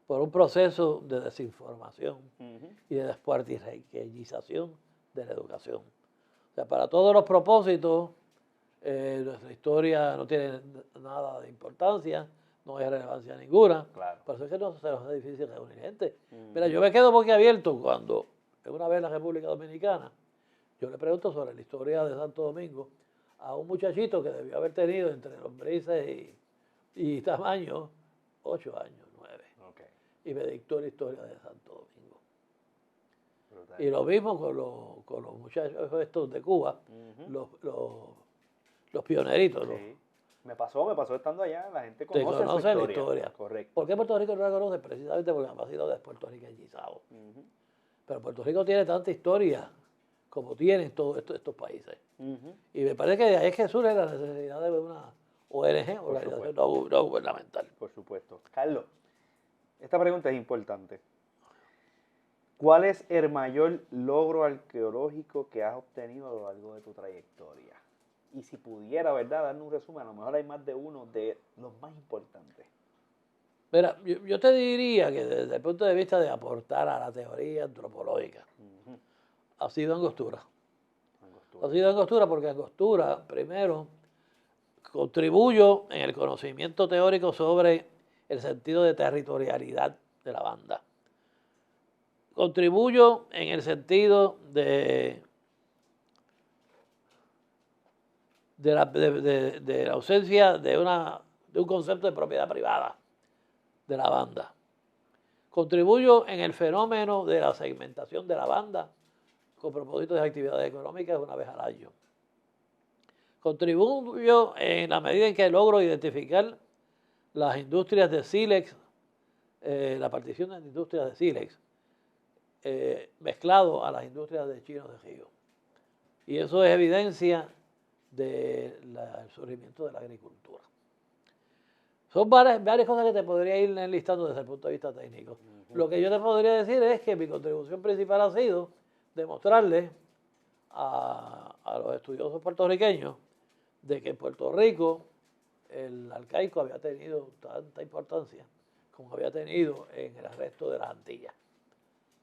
[SPEAKER 2] por un proceso de desinformación y de despuertorriqueñización de la educación. O sea, para todos los propósitos, nuestra historia no tiene nada de importancia, no hay relevancia ninguna.
[SPEAKER 1] Claro.
[SPEAKER 2] Por eso es que no se nos hace difícil reunir gente. Mira, yo me quedo boquiabierto cuando, una vez en la República Dominicana, yo le pregunto sobre la historia de Santo Domingo a un muchachito que debió haber tenido entre lombrices y tamaño 8 años, 9.
[SPEAKER 1] Okay.
[SPEAKER 2] Y me dictó la historia de Santo Domingo.
[SPEAKER 1] Brutal.
[SPEAKER 2] Y lo mismo con los muchachos estos de Cuba, los pioneritos.
[SPEAKER 1] Sí. Me pasó estando allá, la gente
[SPEAKER 2] Te
[SPEAKER 1] conoce su
[SPEAKER 2] la
[SPEAKER 1] historia.
[SPEAKER 2] historia.
[SPEAKER 1] Correcto.
[SPEAKER 2] ¿Por qué Puerto Rico no la conoce? Precisamente porque ha sido despuertorriqueñizado. Pero Puerto Rico tiene tanta historia como tienen todos estos países. Y me parece que de ahí es que surge la necesidad de una ONG, organización no gubernamental.
[SPEAKER 1] Por supuesto. Carlos, esta pregunta es importante. ¿Cuál es el mayor logro arqueológico que has obtenido a lo largo de tu trayectoria? Y si pudiera, ¿verdad?, darnos un resumen, a lo mejor hay más de uno de los más importantes.
[SPEAKER 2] Mira, yo te diría que desde el punto de vista de aportar a la teoría antropológica, ha sido Angostura. Ha sido Angostura porque Angostura, primero, contribuyo en el conocimiento teórico sobre el sentido de territorialidad de la banda. Contribuyo en el sentido de la ausencia de un concepto de propiedad privada de la banda. Contribuyo en el fenómeno de la segmentación de la banda con propósito de actividades económicas una vez al año. Contribuyo en la medida en que logro identificar las industrias de sílex, la partición de industrias de sílex, mezclado a las industrias de chinos de río. Y eso es evidencia del surgimiento de la agricultura. Son varias cosas que te podría ir enlistando desde el punto de vista técnico. Lo que yo te podría decir es que mi contribución principal ha sido demostrarle a los estudiosos puertorriqueños de que en Puerto Rico el arcaico había tenido tanta importancia como había tenido en el resto de las Antillas,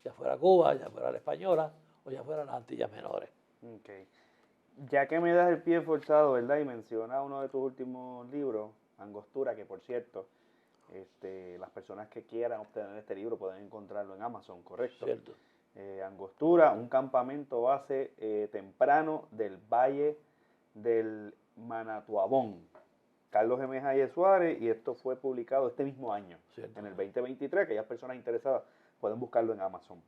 [SPEAKER 2] ya fuera Cuba, ya fuera la Española o ya fueran las Antillas menores.
[SPEAKER 1] Okay. Ya que me das el pie forzado, ¿verdad?, y mencionas uno de tus últimos libros, Angostura, que por cierto, las personas que quieran obtener este libro pueden encontrarlo en Amazon, ¿correcto?
[SPEAKER 2] Cierto.
[SPEAKER 1] Angostura, un campamento base temprano del Valle del Manatuabón. Carlos M. Hayes Suárez, y esto fue publicado este mismo año,
[SPEAKER 2] Cierto.
[SPEAKER 1] en el 2023, aquellas personas interesadas pueden buscarlo en Amazon.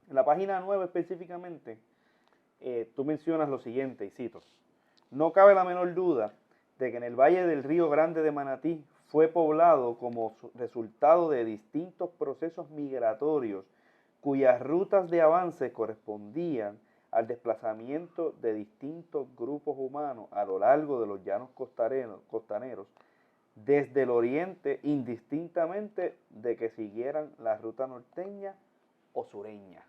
[SPEAKER 1] En la página 9 específicamente, tú mencionas lo siguiente, y cito: no cabe la menor duda de que en el Valle del Río Grande de Manatí fue poblado como resultado de distintos procesos migratorios cuyas rutas de avance correspondían al desplazamiento de distintos grupos humanos a lo largo de los llanos costaneros desde el oriente, indistintamente de que siguieran la ruta norteña o sureña.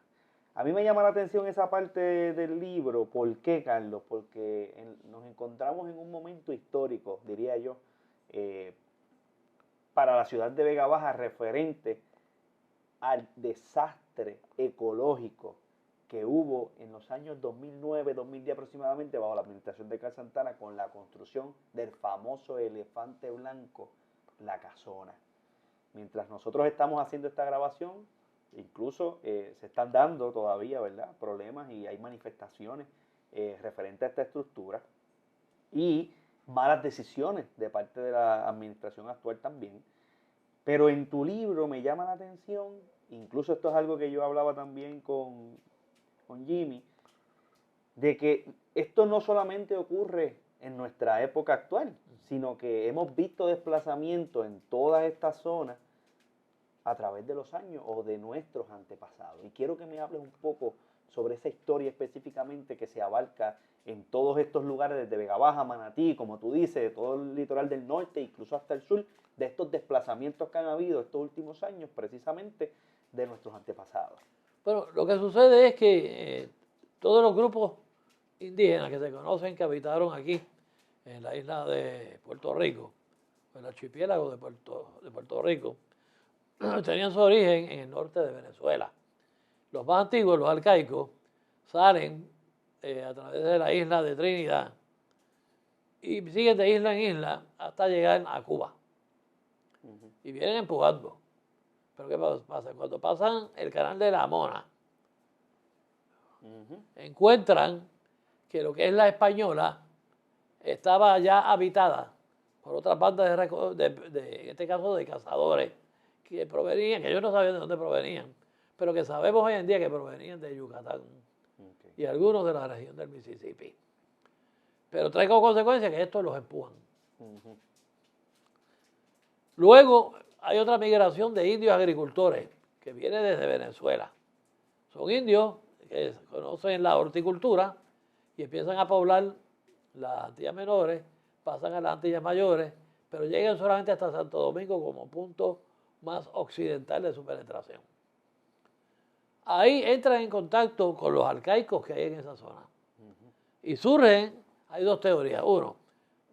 [SPEAKER 1] A mí me llama la atención esa parte del libro. ¿Por qué, Carlos? Porque nos encontramos en un momento histórico, diría yo, para la ciudad de Vega Baja, referente al desastre ecológico que hubo en los años 2009-2010 aproximadamente, bajo la administración de Carl Santana, con la construcción del famoso elefante blanco, La Casona. Mientras nosotros estamos haciendo esta grabación, incluso se están dando todavía, ¿verdad?, problemas, y hay manifestaciones referentes a esta estructura y malas decisiones de parte de la administración actual también. Pero en tu libro me llama la atención, incluso esto es algo que yo hablaba también con Jimmy, de que esto no solamente ocurre en nuestra época actual, sino que hemos visto desplazamiento en todas estas zonas a través de los años o de nuestros antepasados. Y quiero que me hables un poco sobre esa historia específicamente que se abarca en todos estos lugares, desde Vega Baja, Manatí, como tú dices, de todo el litoral del norte, incluso hasta el sur, de estos desplazamientos que han habido estos últimos años, precisamente de nuestros antepasados.
[SPEAKER 2] Bueno, lo que sucede es que todos los grupos indígenas que se conocen que habitaron aquí, en la isla de Puerto Rico, el archipiélago de Puerto Rico, tenían su origen en el norte de Venezuela. Los más antiguos, los arcaicos, salen a través de la isla de Trinidad y siguen de isla en isla hasta llegar a Cuba. Y vienen empujando. Pero ¿qué pasa? Cuando pasan el canal de la Mona, encuentran que lo que es la Española estaba ya habitada por otras bandas en este caso de cazadores que provenían, que ellos no sabían de dónde provenían, pero que sabemos hoy en día que provenían de Yucatán y algunos de la región del Mississippi. Pero trae como consecuencia que estos los empujan. Luego hay otra migración de indios agricultores que viene desde Venezuela. Son indios que conocen la horticultura y empiezan a poblar las Antillas Menores, pasan a las Antillas Mayores, pero llegan solamente hasta Santo Domingo como punto más occidental de su penetración. Ahí entran en contacto con los arcaicos que hay en esa zona. Y surgen, hay dos teorías. Uno,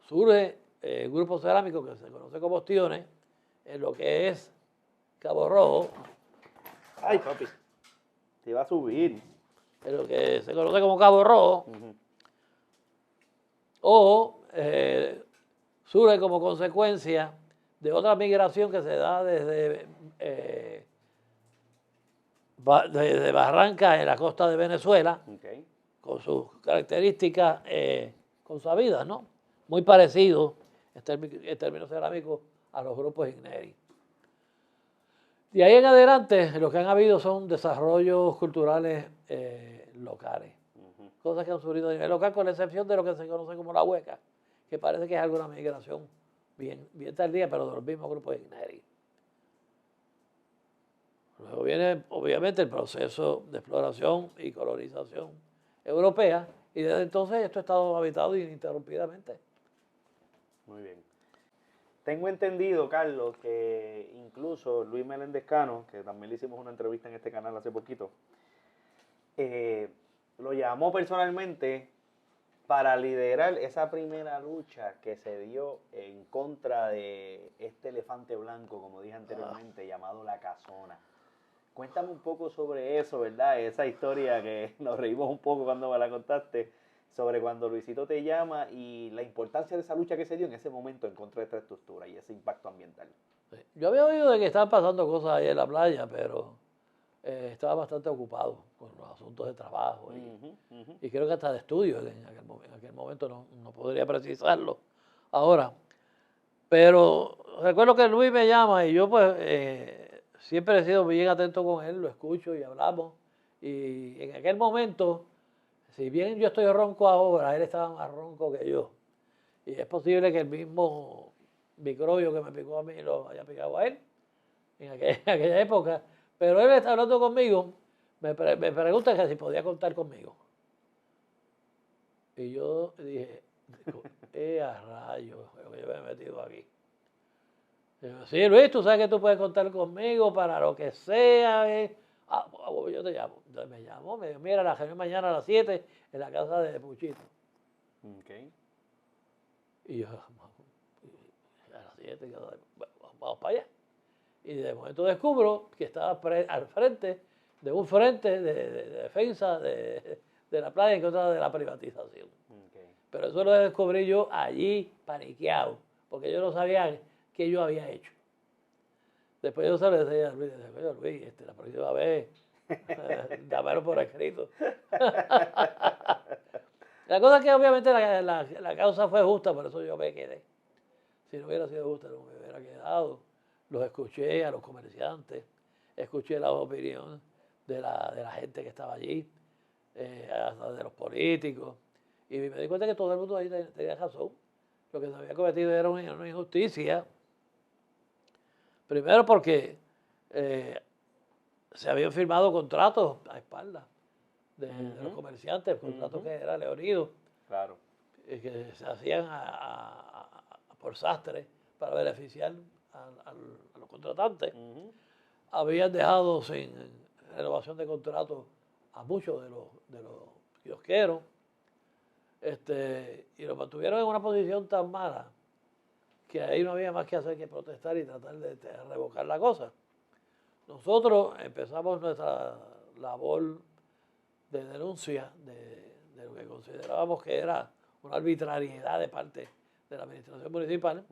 [SPEAKER 2] surge el grupo cerámico que se conoce como ostiones, en lo que es Cabo Rojo.
[SPEAKER 1] Ay, papi, te iba a subir.
[SPEAKER 2] En lo que se conoce como Cabo Rojo. O surge como consecuencia de otra migración que se da desde Barranca en la costa de Venezuela, con sus características consabidas, ¿no? Muy parecido en términos cerámicos a los grupos Igneri. De ahí en adelante, lo que han habido son desarrollos culturales locales, cosas que han surgido a nivel local, con la excepción de lo que se conoce como la hueca, que parece que es alguna migración bien tardía, pero de los mismos grupos Igneri. Luego viene, obviamente, el proceso de exploración y colonización europea, y desde entonces esto ha estado habitado ininterrumpidamente.
[SPEAKER 1] Muy bien. Tengo entendido, Carlos, que incluso Luis Meléndez Cano, que también le hicimos una entrevista en este canal hace poquito, lo llamó personalmente para liderar esa primera lucha que se dio en contra de este elefante blanco, como dije anteriormente, llamado la Casona. Cuéntame un poco sobre eso, ¿verdad? Esa historia que nos reímos un poco cuando me la contaste, sobre cuando Luisito te llama y la importancia de esa lucha que se dio en ese momento en contra de esta estructura y ese impacto ambiental.
[SPEAKER 2] Yo había oído de que estaban pasando cosas ahí en la playa, pero estaba bastante ocupado con los asuntos de trabajo y creo que hasta de estudio en aquel momento no podría precisarlo ahora. Pero recuerdo que Luis me llama y yo pues siempre he sido bien atento con él, lo escucho y hablamos. Y en aquel momento, si bien yo estoy ronco ahora, él estaba más ronco que yo. Y es posible que el mismo microbio que me picó a mí lo haya picado a él en aquella época. Pero él está hablando conmigo, me pregunta que si podía contar conmigo. Y yo dije, a rayos, lo que yo me he metido aquí. Digo, sí, Luis, tú sabes que tú puedes contar conmigo para lo que sea. Pues yo te llamo. Entonces me llamó, me dijo, mira, la reunión mañana a las 7 en la casa de Puchito. Y yo, a las 7, vamos para allá. Y de momento descubro que estaba al frente de un frente de defensa de la playa en contra de la privatización. Pero eso lo descubrí yo allí paniqueado, porque yo no sabía qué yo había hecho. Después yo se lo decía a Luis, Luis, la próxima vez, dámelo por escrito. La cosa es que obviamente la causa fue justa, por eso yo me quedé. Si no hubiera sido justa, no me hubiera quedado. Los escuché a los comerciantes, escuché la opinión de la gente que estaba allí, hasta de los políticos, y me di cuenta que todo el mundo ahí tenía razón. Lo que se había cometido era una injusticia. Primero porque se habían firmado contratos a espaldas de los comerciantes, contratos que era Leonido,
[SPEAKER 1] Claro.
[SPEAKER 2] que se hacían por sastre para beneficiar a los contratantes. Habían dejado sin renovación de contratos a muchos de los kiosqueros, y los mantuvieron en una posición tan mala que ahí no había más que hacer que protestar y tratar de revocar la cosa. Nosotros empezamos nuestra labor de denuncia de lo que considerábamos que era una arbitrariedad de parte de la administración municipal,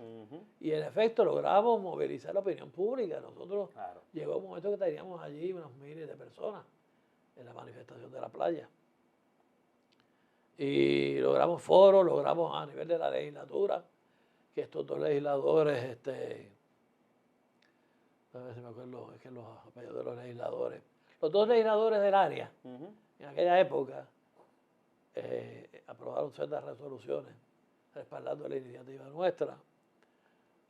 [SPEAKER 2] y en efecto logramos movilizar la opinión pública. Nosotros llegó un momento que teníamos allí unos miles de personas en la manifestación de la playa. Y logramos foros, logramos a nivel de la legislatura, que estos dos legisladores, a ver si me acuerdo, es que los apellidos de los legisladores, los dos legisladores del área, en aquella época, aprobaron ciertas resoluciones respaldando la iniciativa nuestra,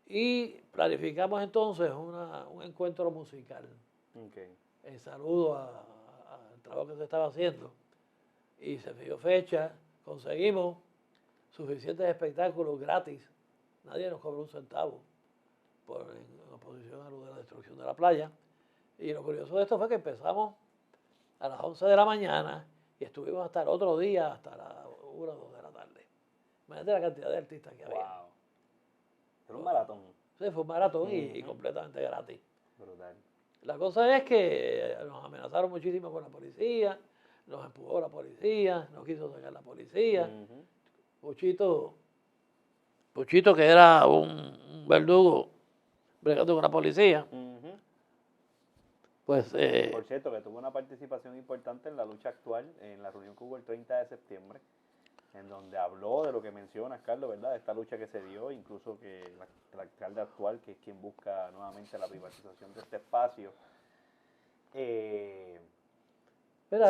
[SPEAKER 2] y planificamos entonces un encuentro musical en saludo al trabajo que se estaba haciendo, y se fijó fecha, conseguimos suficientes espectáculos gratis, nadie nos cobró un centavo en oposición a lo de la destrucción de la playa. Y lo curioso de esto fue que empezamos a las 11 de la mañana y estuvimos hasta el otro día, hasta las 1 o 2 de la tarde. Imagínate la cantidad de artistas que había.
[SPEAKER 1] Wow. Era un maratón.
[SPEAKER 2] Sí, fue un maratón y completamente gratis.
[SPEAKER 1] Brutal.
[SPEAKER 2] La cosa es que nos amenazaron muchísimo con la policía, nos empujó la policía, nos quiso sacar la policía. Puchito, que era un verdugo bregando con la policía, pues...
[SPEAKER 1] Por cierto, que tuvo una participación importante en la lucha actual, en la reunión que hubo el 30 de septiembre, en donde habló de lo que mencionas, Carlos, ¿verdad? De esta lucha que se dio, incluso que el alcalde actual, que es quien busca nuevamente la privatización de este espacio, se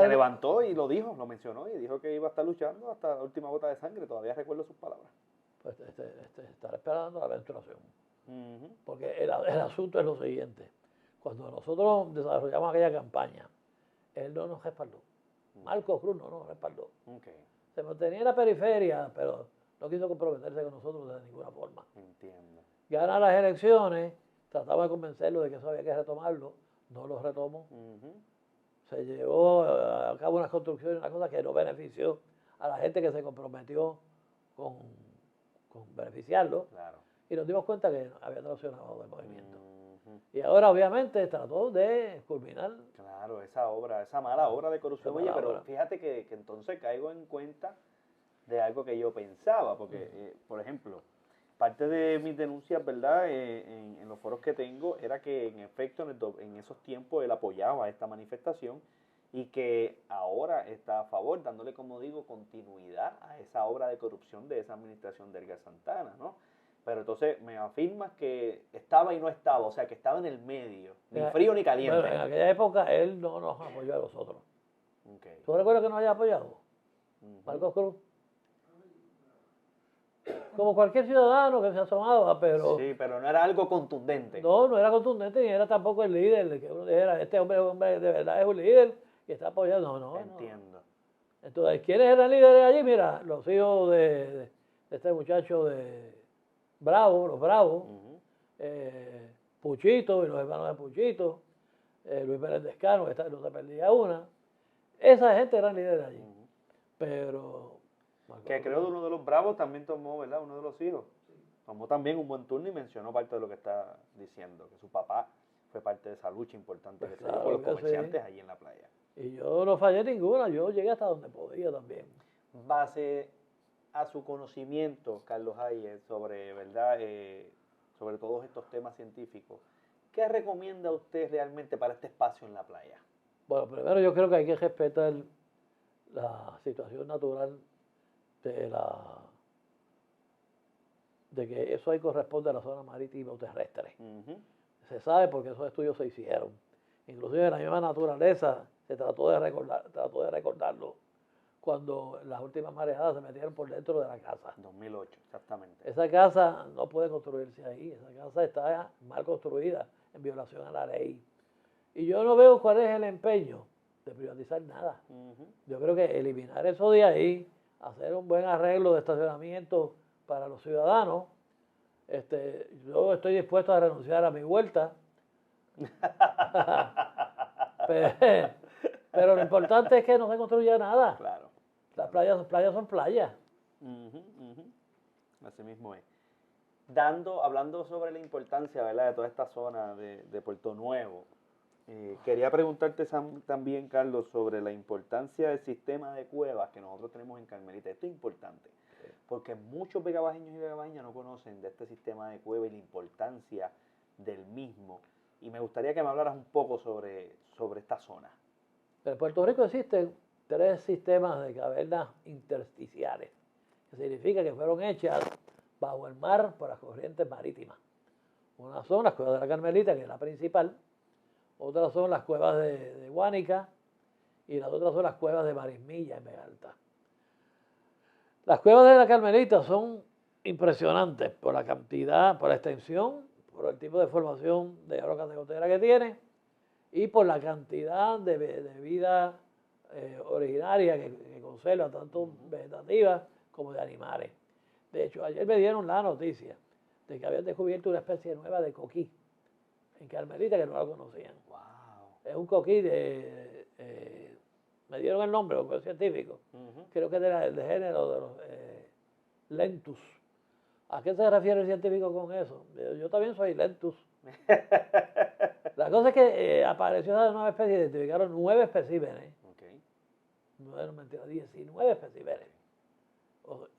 [SPEAKER 1] levantó y lo dijo, lo mencionó, y dijo que iba a estar luchando hasta la última gota de sangre. Todavía recuerdo sus palabras.
[SPEAKER 2] Pues estará esperando la menstruación. Porque el asunto es lo siguiente. Cuando nosotros desarrollamos aquella campaña, él no nos respaldó. Marcos Cruz no nos respaldó. Se mantenía en la periferia, pero no quiso comprometerse con nosotros de ninguna forma.
[SPEAKER 1] Entiendo.
[SPEAKER 2] Gana las elecciones, trataba de convencerlo de que eso había que retomarlo, no lo retomó. Se llevó a cabo unas construcciones, una cosa que no benefició a la gente que se comprometió con beneficiarlo.
[SPEAKER 1] Claro.
[SPEAKER 2] Y nos dimos cuenta que había traicionado el movimiento. Y ahora obviamente trató de culminar.
[SPEAKER 1] Claro, esa mala obra de corrupción. Oye, pero fíjate que entonces caigo en cuenta de algo que yo pensaba, porque, por ejemplo, parte de mis denuncias, ¿verdad?, en los foros que tengo, era que en efecto en esos tiempos él apoyaba esta manifestación y que ahora está a favor, dándole, como digo, continuidad a esa obra de corrupción de esa administración de Edgar Santana, ¿no? Pero entonces me afirmas que estaba y no estaba, o sea, que estaba en el medio, ni frío ni caliente.
[SPEAKER 2] Bueno, en aquella época él no nos apoyó a nosotros. ¿Tú recuerdas que nos haya apoyado? Marcos Cruz. Como cualquier ciudadano que se asomaba, pero...
[SPEAKER 1] Sí, pero no era algo contundente.
[SPEAKER 2] No era contundente, ni era tampoco el líder, de que uno dijera, este hombre de verdad es un líder y está apoyando. No.
[SPEAKER 1] Entiendo.
[SPEAKER 2] Entonces, ¿quiénes eran líderes allí? Mira, los hijos de este muchacho de Bravo, los Bravos, Puchito y los hermanos de Puchito, Luis Pérez Descano, que no se perdía una. Esa gente eran líderes allí. Pero...
[SPEAKER 1] Que creo que uno de los Bravos también tomó, ¿verdad? Uno de los hijos. Tomó también un buen turno y mencionó parte de lo que está diciendo, que su papá fue parte de esa lucha importante que se dio por los comerciantes allí en la playa.
[SPEAKER 2] Y yo no fallé ninguna, yo llegué hasta donde podía también.
[SPEAKER 1] Base a su conocimiento, Carlos Hayes, sobre, ¿verdad?, sobre todos estos temas científicos, ¿qué recomienda usted realmente para este espacio en la playa?
[SPEAKER 2] Bueno, primero yo creo que hay que respetar la situación natural de que eso ahí corresponde a la zona marítima o terrestre. Se sabe porque esos estudios se hicieron. Inclusive la misma naturaleza se trató de recordarlo cuando las últimas marejadas se metieron por dentro de la casa.
[SPEAKER 1] 2008, exactamente.
[SPEAKER 2] Esa casa no puede construirse ahí, esa casa está mal construida, en violación a la ley. Y yo no veo cuál es el empeño de privatizar nada. Yo creo que eliminar eso de ahí, hacer un buen arreglo de estacionamiento para los ciudadanos. Yo estoy dispuesto a renunciar a mi vuelta. Pero lo importante es que no se construya nada.
[SPEAKER 1] Claro.
[SPEAKER 2] Las playas son playas.
[SPEAKER 1] Así mismo es. Hablando sobre la importancia, ¿verdad?, de toda esta zona de Puerto Nuevo, quería preguntarte también, Carlos, sobre la importancia del sistema de cuevas que nosotros tenemos en Carmelita. Esto es importante, porque muchos vegabajeños y vegabajeñas no conocen de este sistema de cueva y la importancia del mismo. Y me gustaría que me hablaras un poco sobre esta zona.
[SPEAKER 2] En Puerto Rico existen 3 sistemas de cavernas intersticiales, que significa que fueron hechas bajo el mar por las corrientes marítimas. Una son las cuevas de la Carmelita, que es la principal, otras son las cuevas de Guánica y las otras son las cuevas de Marismilla en Vega Alta. Las cuevas de la Carmelita son impresionantes por la cantidad, por la extensión, por el tipo de formación de rocas de gotera que tiene y por la cantidad de vida originaria que conserva, tanto vegetativa como de animales. De hecho, ayer me dieron la noticia de que habían descubierto una especie nueva de coquí en Carmelita que no la conocían.
[SPEAKER 1] Wow.
[SPEAKER 2] Es un coquí me dieron el nombre, porque es científico. Creo que es de género de los lentus. ¿A qué se refiere el científico con eso? Yo también soy lentus. La cosa es que apareció esa nueva especie, identificaron 9 especímenes.
[SPEAKER 1] Okay.
[SPEAKER 2] No, mentira, 19 especímenes.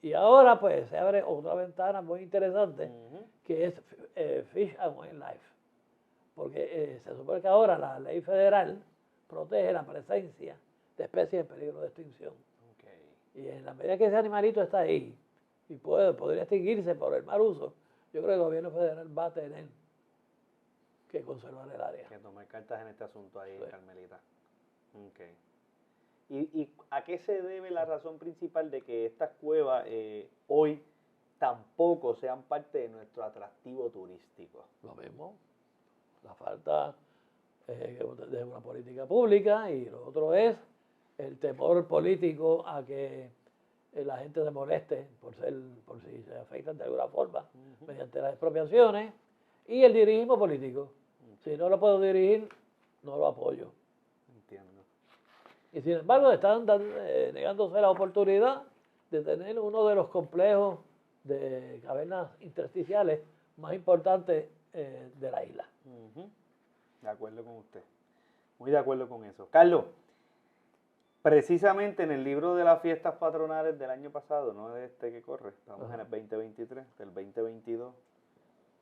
[SPEAKER 2] Y ahora pues se abre otra ventana muy interesante, que es Fish and Wildlife. Porque se supone que ahora la ley federal protege la presencia de especies en peligro de extinción. Okay. Y en la medida que ese animalito está ahí y podría extinguirse por el mal uso, yo creo que el gobierno federal va a tener que conservar el área.
[SPEAKER 1] Que tomar cartas en este asunto ahí, sí. Carmelita. Okay. ¿Y a qué se debe la razón principal de que estas cuevas hoy tampoco sean parte de nuestro atractivo turístico?
[SPEAKER 2] Lo mismo, la falta de una política pública, y lo otro es el temor político a que la gente se moleste por si se afectan de alguna forma mediante las expropiaciones, y el dirigismo político. Si no lo puedo dirigir, no lo apoyo.
[SPEAKER 1] Entiendo.
[SPEAKER 2] Y sin embargo están negándose la oportunidad de tener uno de los complejos de cavernas intersticiales más importantes de la isla.
[SPEAKER 1] De acuerdo con usted. Muy de acuerdo con eso. Carlos, precisamente en el libro de las fiestas patronales del año pasado, no de este que corre, estamos en el 2023, del 2022,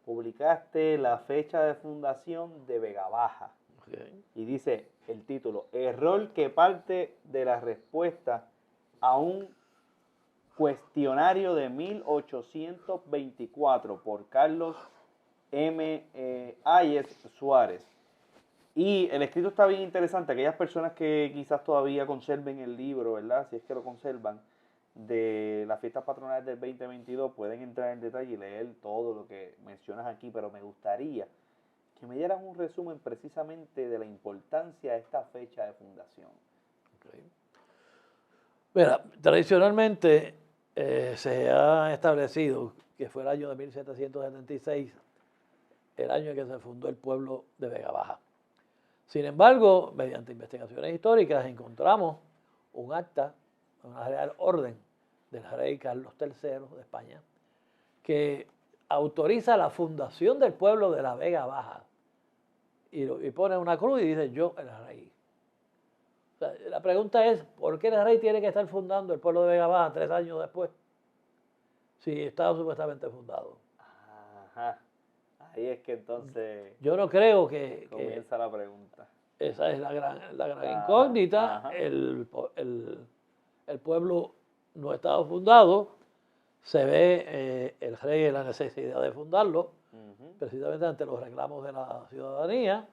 [SPEAKER 1] publicaste la fecha de fundación de Vega Baja. Okay. Y dice el título: error que parte de la respuesta a un cuestionario de 1824 por Carlos M. Ayes Suárez. Y el escrito está bien interesante. Aquellas personas que quizás todavía conserven el libro, ¿verdad?, si es que lo conservan, de las fiestas patronales del 2022, pueden entrar en detalle y leer todo lo que mencionas aquí, pero me gustaría que me dieran un resumen precisamente de la importancia de esta fecha de fundación.
[SPEAKER 2] Okay. Mira, tradicionalmente se ha establecido que fue el año de 1776, el año en que se fundó el pueblo de Vega Baja. Sin embargo, mediante investigaciones históricas encontramos un acta, una real orden del rey Carlos III de España, que autoriza la fundación del pueblo de la Vega Baja y pone una cruz y dice: yo, el rey. O sea, la pregunta es, ¿por qué el rey tiene que estar fundando el pueblo de Vega Baja 3 años después, si estaba supuestamente fundado?
[SPEAKER 1] Ajá. Ahí es que entonces
[SPEAKER 2] yo no creo que
[SPEAKER 1] comienza la pregunta.
[SPEAKER 2] Esa es la gran incógnita. El pueblo no estaba fundado. Se ve el rey en la necesidad de fundarlo, precisamente ante los reclamos de la ciudadanía.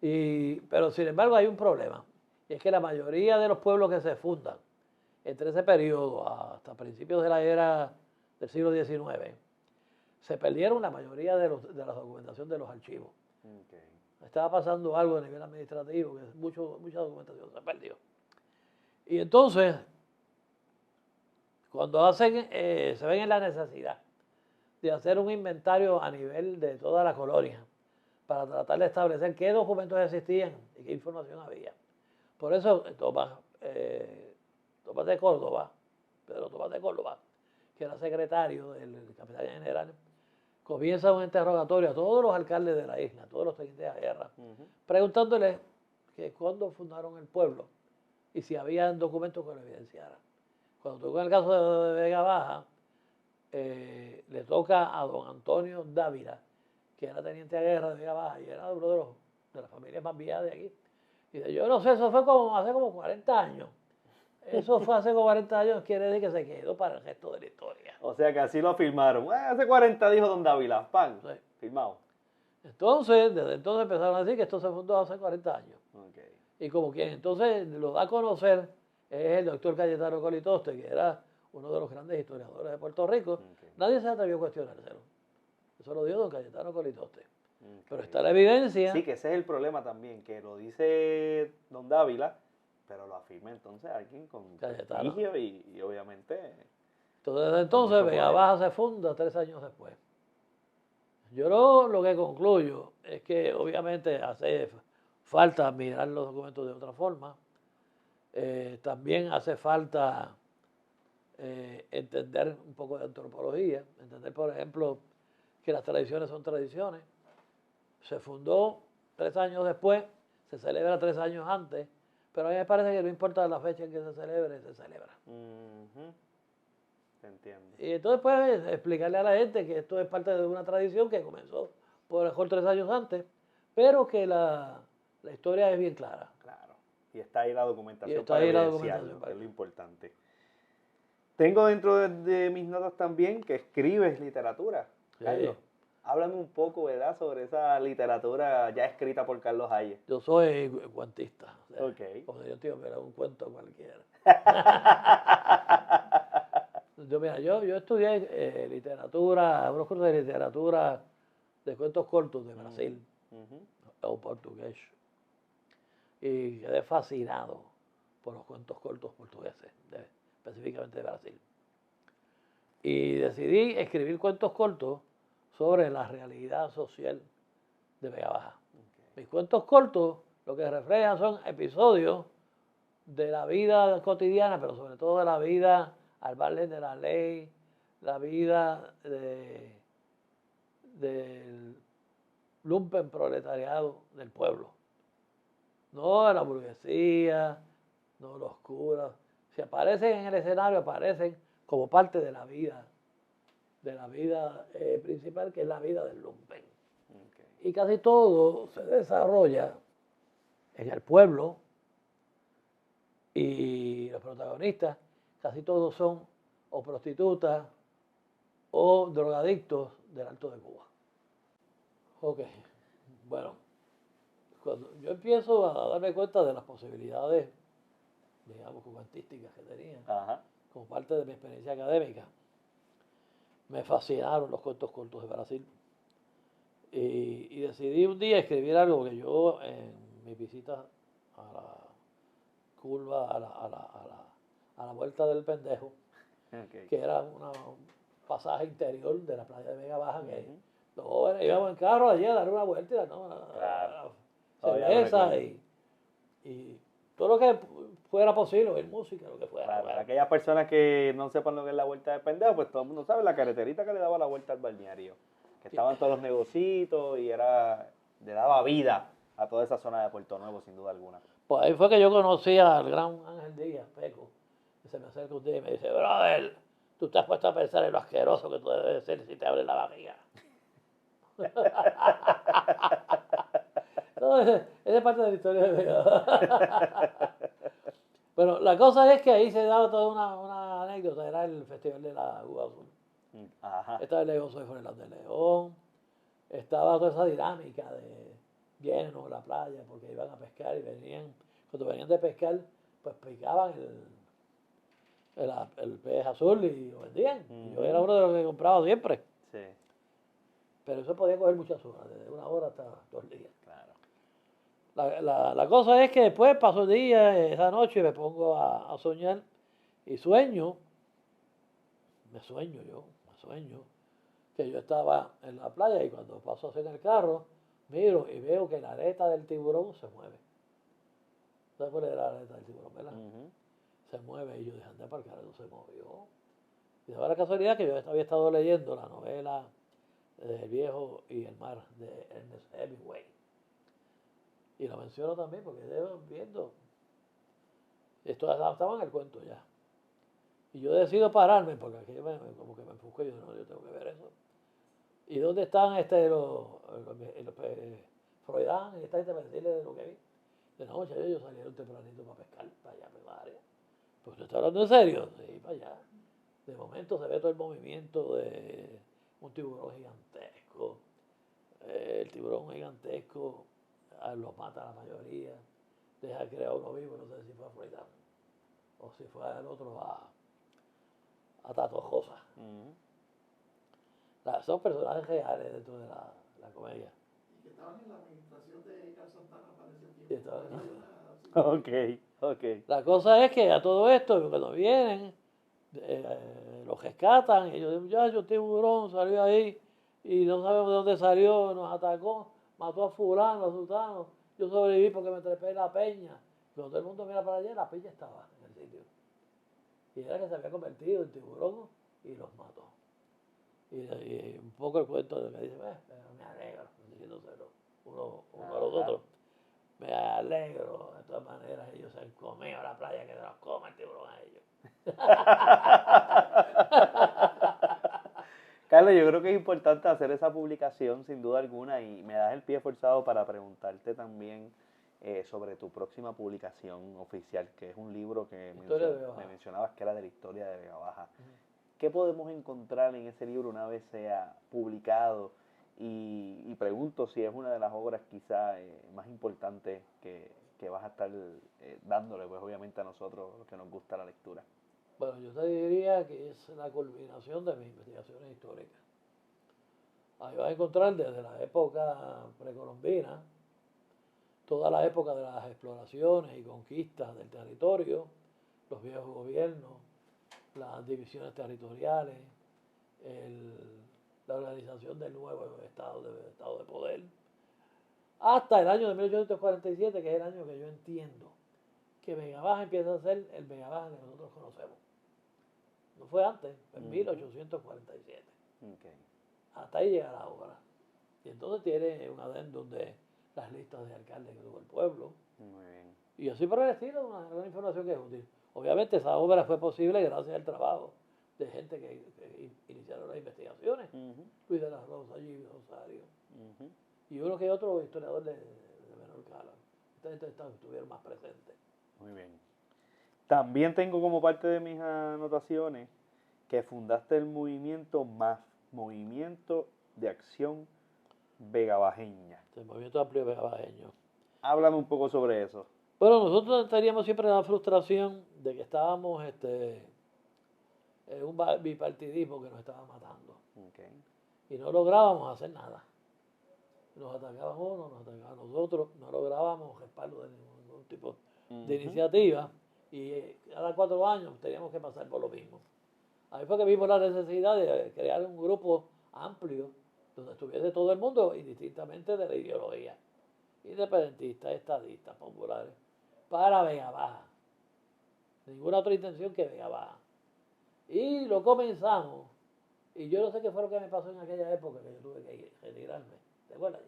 [SPEAKER 2] Pero sin embargo hay un problema. Y es que la mayoría de los pueblos que se fundan entre ese periodo hasta principios de la era del siglo XIX, se perdieron la mayoría de la documentación de los archivos. Okay. estaba pasando algo a nivel administrativo, que mucha documentación se perdió. Y entonces, cuando se ven en la necesidad de hacer un inventario a nivel de toda la colonia para tratar de establecer qué documentos existían y qué información había. Por eso Tomás de Córdoba, Pedro Tomás de Córdoba, que era secretario del capitán general, comienza un interrogatorio a todos los alcaldes de la isla, a todos los tenientes de guerra, preguntándoles que cuándo fundaron el pueblo y si había documentos que lo evidenciaran. Cuando tocó el caso de Vega Baja, le toca a don Antonio Dávila, que era teniente de guerra de Vega Baja y era uno de las familias más viejas de aquí. Y dice, yo no sé, eso fue hace como 40 años. Eso fue hace como 40 años, quiere decir que se quedó para el resto de la historia.
[SPEAKER 1] O sea que así lo firmaron. Hace 40 dijo don Dávila, pan, sí. Firmado.
[SPEAKER 2] Entonces, desde entonces empezaron a decir que esto se fundó hace 40 años.
[SPEAKER 1] Okay.
[SPEAKER 2] Y como quien entonces lo da a conocer es el doctor Cayetano Colitoste, que era uno de los grandes historiadores de Puerto Rico. Okay. Nadie se atrevió a cuestionárselo. Eso lo dio don Cayetano Colitoste. Okay. Pero está la evidencia.
[SPEAKER 1] Sí, que ese es el problema también, que lo dice don Dávila, pero lo afirma entonces alguien con prestigio y obviamente...
[SPEAKER 2] Entonces Vega Baja se funda 3 años después. Yo lo que concluyo es que obviamente hace falta mirar los documentos de otra forma. También hace falta entender un poco de antropología, entender, por ejemplo, que las tradiciones son tradiciones. Se fundó 3 años después, se celebra 3 años antes, pero a mí me parece que no importa la fecha en que se celebre, se celebra.
[SPEAKER 1] Te entiendo.
[SPEAKER 2] Y entonces pues explicarle a la gente que esto es parte de una tradición que comenzó por mejor 3 años antes, pero que la historia es bien clara.
[SPEAKER 1] Claro. Y está ahí la documentación.
[SPEAKER 2] Y está ahí la documentación.
[SPEAKER 1] Que es lo importante. Tengo dentro de mis notas también que escribes literatura. Sí. Carlos, háblame un poco, ¿verdad?, sobre esa literatura ya escrita por Carlos Hayes.
[SPEAKER 2] Yo soy cuentista. O sea,
[SPEAKER 1] okay.
[SPEAKER 2] Como yo digo, mira, un cuento cualquiera. Yo estudié literatura, unos cursos de literatura de cuentos cortos de Brasil, o portugués, y quedé fascinado por los cuentos cortos portugueses, específicamente de Brasil. Y decidí escribir cuentos cortos sobre la realidad social de Vega Baja. Mis cuentos cortos lo que reflejan son episodios de la vida cotidiana, pero sobre todo de la vida al margen de la ley, la vida del lumpen proletariado del pueblo. No de la burguesía, no los curas. Si aparecen en el escenario, aparecen como parte de la vida principal, que es la vida del lumpen. Okay. Y casi todo se desarrolla en el pueblo y los protagonistas casi todos son o prostitutas o drogadictos del Alto de Cuba. Ok, bueno, cuando yo empiezo a darme cuenta de las posibilidades, digamos, cuentísticas que tenía, como parte de mi experiencia académica, me fascinaron los cuentos cortos de Brasil. Y decidí un día escribir algo que yo en mis visitas a la curva, a la vuelta del Pendejo, okay, que era un pasaje interior de la playa de Vega Baja, que los jóvenes íbamos en carro allí a dar una vuelta y dar cerveza y todo lo que fuera posible, oír música, lo que fuera.
[SPEAKER 1] Claro, para aquellas personas que no sepan lo que es la vuelta del Pendejo, pues todo el mundo sabe la carreterita que le daba la vuelta al balneario, que estaban todos los negocitos y le daba vida a toda esa zona de Puerto Nuevo, sin duda alguna.
[SPEAKER 2] Pues ahí fue que yo conocí al gran Ángel Díaz, Peco, que se me acerca un día y me dice, brother, tú te has puesto a pensar en lo asqueroso que tú debes ser si te abres la barriga. Entonces, esa es parte de la historia de Vega. Bueno, la cosa es que ahí se daba toda una anécdota, era el Festival de la Uva Azul. Estaba el negocio de Fernández de León, estaba toda esa dinámica de lleno la playa, porque iban a pescar y cuando venían de pescar, pues picaban el pez azul y lo vendían. Yo era uno de los que compraba siempre. Sí. Pero eso podía coger muchas horas, desde 1 hora hasta 2 días.
[SPEAKER 1] Claro.
[SPEAKER 2] La cosa es que después paso el día, esa noche me pongo a soñar y me sueño, que yo estaba en la playa y cuando paso hacia el carro, miro y veo que la aleta del tiburón se mueve. ¿Sabes cuál era la aleta del tiburón, verdad?
[SPEAKER 1] Ujú.
[SPEAKER 2] Se mueve y yo dije, anda para el carro, se movió. Y daba la casualidad que yo había estado leyendo la novela El viejo y el mar de Ernest Hemingway. Y lo menciono también porque yo viendo, esto estaba en el cuento ya. Y yo decido pararme porque aquí como que me enfusco y yo no, yo tengo que ver eso. ¿Y dónde están Freudán y esta gente para decirle lo que vi? De noche ellos salieron tempranito para pescar, para allá, para la área. Pues yo estoy hablando en serio, sí, para allá. De momento se ve todo el movimiento de un tiburón gigantesco. El tiburón gigantesco los mata a la mayoría. Deja crear uno vivo, no sé si fue a Freudán o si fue al otro a Tato Josa.
[SPEAKER 1] Ujú.
[SPEAKER 2] Son personajes reales dentro de la comedia.
[SPEAKER 3] Y que estaban en la administración de Carl Santana para ese
[SPEAKER 2] Y
[SPEAKER 3] tiempo.
[SPEAKER 2] estaban-
[SPEAKER 3] Hay una
[SPEAKER 1] Ok,
[SPEAKER 3] situación.
[SPEAKER 1] ok.
[SPEAKER 2] La cosa es que a todo esto, cuando vienen, los rescatan, y ellos dicen, ya, tiburón salió ahí y no sabemos de dónde salió, nos atacó, mató a fulano, a sultano, yo sobreviví porque me trepé en la peña. Cuando todo el mundo mira para allá, la peña estaba en el sitio. Y era que se había convertido en tiburón y los mató. Y un poco el cuento de lo que dice, pero me alegro, diciéndoselo uno a los
[SPEAKER 1] Ajá.
[SPEAKER 2] otros. Me alegro, de todas maneras ellos se han comido a la playa que se los coma el tiburón a ellos.
[SPEAKER 1] Carlos, yo creo que es importante hacer esa publicación sin duda alguna y me das el pie forzado para preguntarte también sobre tu próxima publicación oficial, que es un libro que
[SPEAKER 2] Historia de Vega
[SPEAKER 1] me
[SPEAKER 2] Baja.
[SPEAKER 1] mencionabas que era de la historia de Vega Baja. ¿Qué podemos encontrar en ese libro una vez sea publicado? Y pregunto si es una de las obras quizá más importantes que vas a estar dándole, pues obviamente a nosotros los que nos gusta la lectura.
[SPEAKER 2] Bueno, yo te diría que es la culminación de mis investigaciones históricas. Ahí vas a encontrar desde la época precolombina, toda la época de las exploraciones y conquistas del territorio, los viejos gobiernos, las divisiones territoriales, la organización del nuevo estado de poder, hasta el año de 1847, que es el año que yo entiendo que Vega Baja empieza a ser el Vega Baja que nosotros conocemos. No fue antes, fue en 1847.
[SPEAKER 1] Okay.
[SPEAKER 2] Hasta ahí llega la obra. Y entonces tiene un adendum de las listas de alcaldes que tuvo el pueblo.
[SPEAKER 1] Muy bien.
[SPEAKER 2] Y así por el estilo, una información que es útil. Obviamente esa obra fue posible gracias al trabajo de gente que iniciaron las investigaciones. Luis de la Rosa, Jimmy Rosario. Y uno que otro historiador de menor cala. Esta gente estuvieron más presentes.
[SPEAKER 1] Muy bien. También tengo como parte de mis anotaciones que fundaste el movimiento MAF, Movimiento de Acción Vegabajeña.
[SPEAKER 2] El movimiento amplio vegabajeño.
[SPEAKER 1] Háblame un poco sobre eso.
[SPEAKER 2] Bueno, nosotros teníamos siempre la frustración de que estábamos en un bipartidismo que nos estaba matando.
[SPEAKER 1] Okay.
[SPEAKER 2] Y no lográbamos hacer nada. Nos atacaban unos, nos atacaban los otros, no lográbamos respaldo de ningún tipo de iniciativa y cada 4 años teníamos que pasar por lo mismo. Ahí fue que vimos la necesidad de crear un grupo amplio donde estuviese todo el mundo indistintamente de la ideología. Independentistas, estadistas, populares, para Vega Baja. Ninguna otra intención que Vega Baja. Y lo comenzamos. Y yo no sé qué fue lo que me pasó en aquella época que yo tuve que retirarme. ¿Te acuerdas,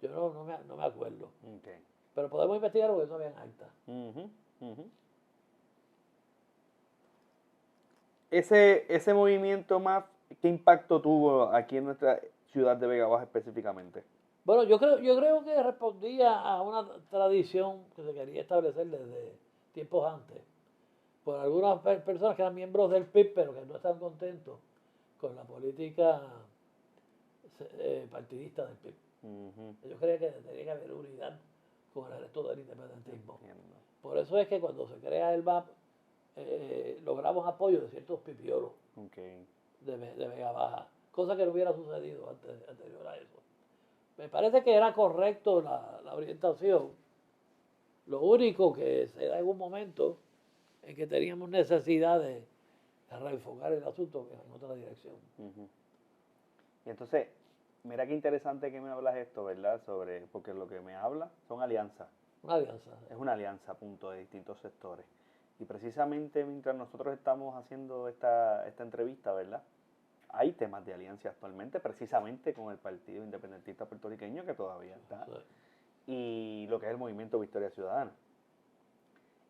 [SPEAKER 2] Jimmy? Yo no me acuerdo.
[SPEAKER 1] Okay.
[SPEAKER 2] Pero podemos investigar porque eso había en acta.
[SPEAKER 1] Ese movimiento MAF, ¿qué impacto tuvo aquí en nuestra ciudad de Vega Baja específicamente?
[SPEAKER 2] Bueno, yo creo que respondía a una tradición que se quería establecer desde tiempos antes. Por algunas personas que eran miembros del PIB, pero que no estaban contentos con la política partidista del PIB. Ellos creían que tenía que haber unidad con el resto del independentismo.
[SPEAKER 1] Entiendo.
[SPEAKER 2] Por eso es que cuando se crea el MAP, logramos apoyo de ciertos pipiolos
[SPEAKER 1] Okay.
[SPEAKER 2] de Vega Baja, cosa que no hubiera sucedido anterior a eso. Me parece que era correcto la orientación. Lo único que se da en un momento en que teníamos necesidad de reenfocar el asunto en otra dirección.
[SPEAKER 1] Ujú. Y entonces, mira qué interesante que me hablas esto, ¿verdad? Porque lo que me habla son alianzas.
[SPEAKER 2] Una alianza.
[SPEAKER 1] Es una alianza, punto, de distintos sectores. Y precisamente mientras nosotros estamos haciendo esta entrevista, ¿verdad? Hay temas de alianza actualmente, precisamente con el Partido Independentista Puertorriqueño, que todavía está,
[SPEAKER 2] Sí.
[SPEAKER 1] y lo que es el Movimiento Victoria Ciudadana.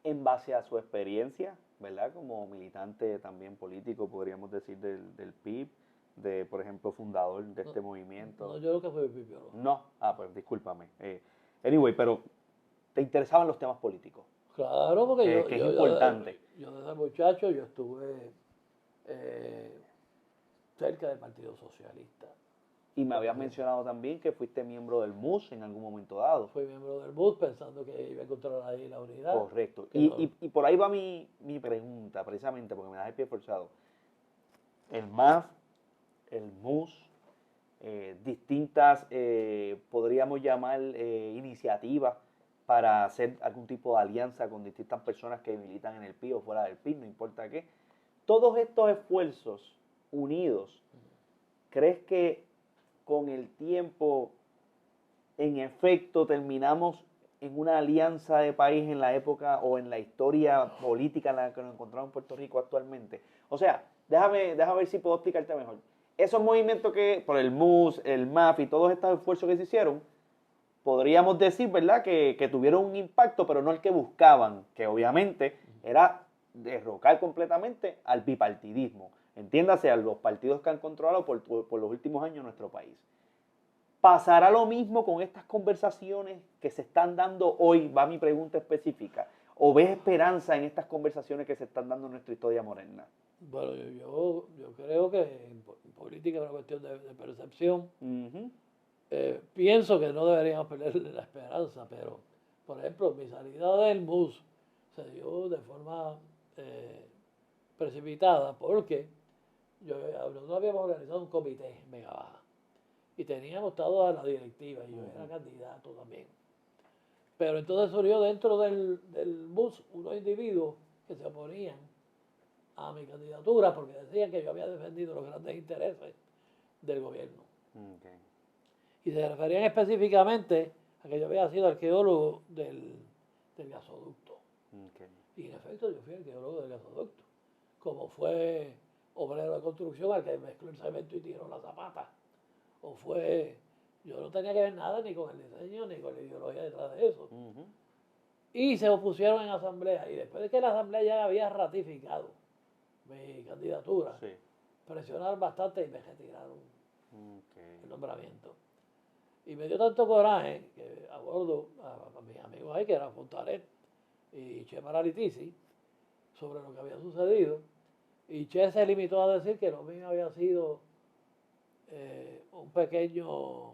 [SPEAKER 1] En base a su experiencia, ¿verdad? Como militante también político, podríamos decir, del PIB, por ejemplo, fundador de este movimiento.
[SPEAKER 2] No, yo creo que fue el Pipio.
[SPEAKER 1] No, pues discúlpame. Anyway, pero te interesaban los temas políticos.
[SPEAKER 2] Claro, porque
[SPEAKER 1] Que es importante.
[SPEAKER 2] Yo desde muchacho yo estuve cerca del Partido Socialista.
[SPEAKER 1] Y me habías mencionado también que fuiste miembro del MUS en algún momento dado.
[SPEAKER 2] Fui miembro del BUS pensando que iba a encontrar ahí la unidad.
[SPEAKER 1] Correcto.
[SPEAKER 2] Que
[SPEAKER 1] Y,
[SPEAKER 2] no.
[SPEAKER 1] y por ahí va mi pregunta, precisamente, porque me das el pie forzado. El MAF, el MUS, distintas, podríamos llamar, iniciativas para hacer algún tipo de alianza con distintas personas que militan en el PIB o fuera del PIB, no importa qué. Todos estos esfuerzos unidos, ¿crees que con el tiempo, en efecto, terminamos en una alianza de país en la época o en la historia política en la que nos encontramos en Puerto Rico actualmente? O sea, déjame ver si puedo explicarte mejor. Esos movimientos que, por el MUS, el MAF y todos estos esfuerzos que se hicieron, podríamos decir, ¿verdad?, que tuvieron un impacto, pero no el que buscaban, que obviamente era derrocar completamente al bipartidismo. Entiéndase, a los partidos que han controlado por los últimos años nuestro país. ¿Pasará lo mismo con estas conversaciones que se están dando hoy? Va mi pregunta específica. ¿O ves esperanza en estas conversaciones que se están dando en nuestra historia moderna?
[SPEAKER 2] Bueno, yo creo que en política es una cuestión de percepción.
[SPEAKER 1] Uh-huh.
[SPEAKER 2] Pienso que no deberíamos perder la esperanza, pero, por ejemplo, mi salida del MUS se dio de forma precipitada porque nosotros habíamos organizado un comité en Vega Baja y teníamos toda la directiva y yo era candidato también. Pero entonces surgió dentro del MUS unos individuos que se oponían a mi candidatura porque decían que yo había defendido los grandes intereses del gobierno.
[SPEAKER 1] Okay.
[SPEAKER 2] Y se referían específicamente a que yo había sido arqueólogo del gasoducto.
[SPEAKER 1] Okay.
[SPEAKER 2] Y en efecto yo fui arqueólogo del gasoducto, como fue obrero de construcción al que mezcló el cemento y tiró la zapata. O fue, yo no tenía que ver nada ni con el diseño ni con la ideología detrás de eso.
[SPEAKER 1] Uh-huh.
[SPEAKER 2] Y se opusieron en asamblea. Y después de que la asamblea ya había ratificado mi candidatura,
[SPEAKER 1] Sí.
[SPEAKER 2] presionaron bastante y me retiraron
[SPEAKER 1] Okay.
[SPEAKER 2] el nombramiento. Y me dio tanto coraje que abordo a mis amigos ahí, que eran Fontanet y Che Paralitisi, sobre lo que había sucedido. Y Che se limitó a decir que lo mío había sido un pequeño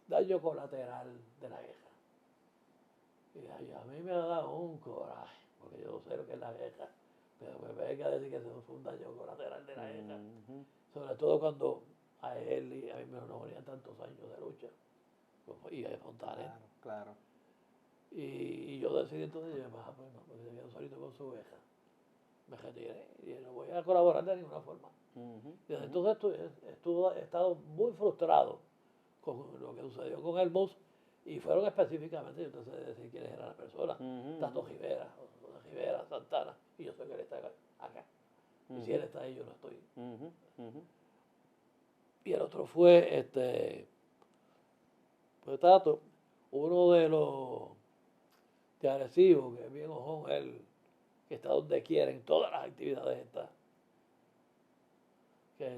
[SPEAKER 2] daño colateral de la guerra. Y a mí me ha dado un coraje, porque yo sé lo que es la guerra, pero me venga a decir que eso fue un daño colateral de la guerra.
[SPEAKER 1] Uh-huh.
[SPEAKER 2] Sobre todo cuando a él y a mí nos unían tantos años de lucha, y a Fontanet.
[SPEAKER 1] Claro, claro.
[SPEAKER 2] Y yo decidí entonces, yo, pues no, porque se quedó solito con su oveja. Me retiré y no voy a colaborar de ninguna forma.
[SPEAKER 1] Uh-huh.
[SPEAKER 2] Desde entonces he estado muy frustrado con lo que sucedió con el MUS y fueron específicamente, yo te sé decir quiénes eran las personas.
[SPEAKER 1] Uh-huh.
[SPEAKER 2] Tato Rivera, Santana, y yo sé que él está acá.
[SPEAKER 1] Uh-huh.
[SPEAKER 2] Y si él está ahí, yo no estoy.
[SPEAKER 1] Uh-huh. Uh-huh.
[SPEAKER 2] Y el otro fue pues Tato, uno de los de Arecibo, que es bien ojón, él, que está donde quiera, en todas las actividades está. Que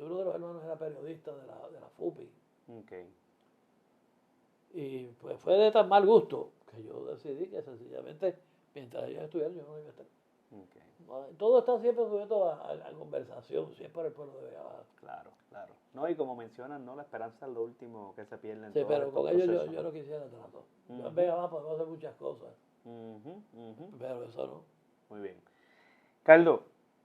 [SPEAKER 2] uno de los hermanos era periodista de la FUPI.
[SPEAKER 1] Okay.
[SPEAKER 2] Y pues fue de tan mal gusto que yo decidí que sencillamente, mientras ellos estudiaran, yo no iba a estar.
[SPEAKER 1] Okay.
[SPEAKER 2] Todo está siempre sujeto a conversación, si es por el pueblo de Vega Baja.
[SPEAKER 1] Claro, claro. No, y como mencionan, ¿no? La esperanza es lo último que se pierde en
[SPEAKER 2] Sí,
[SPEAKER 1] todos
[SPEAKER 2] pero
[SPEAKER 1] estos
[SPEAKER 2] con ellos
[SPEAKER 1] procesos.
[SPEAKER 2] yo no quisiera trato. Yo
[SPEAKER 1] Uh-huh.
[SPEAKER 2] en Vega Baja podemos hacer muchas cosas,
[SPEAKER 1] Uh-huh. Uh-huh.
[SPEAKER 2] pero eso no.
[SPEAKER 1] Muy bien. Carlos,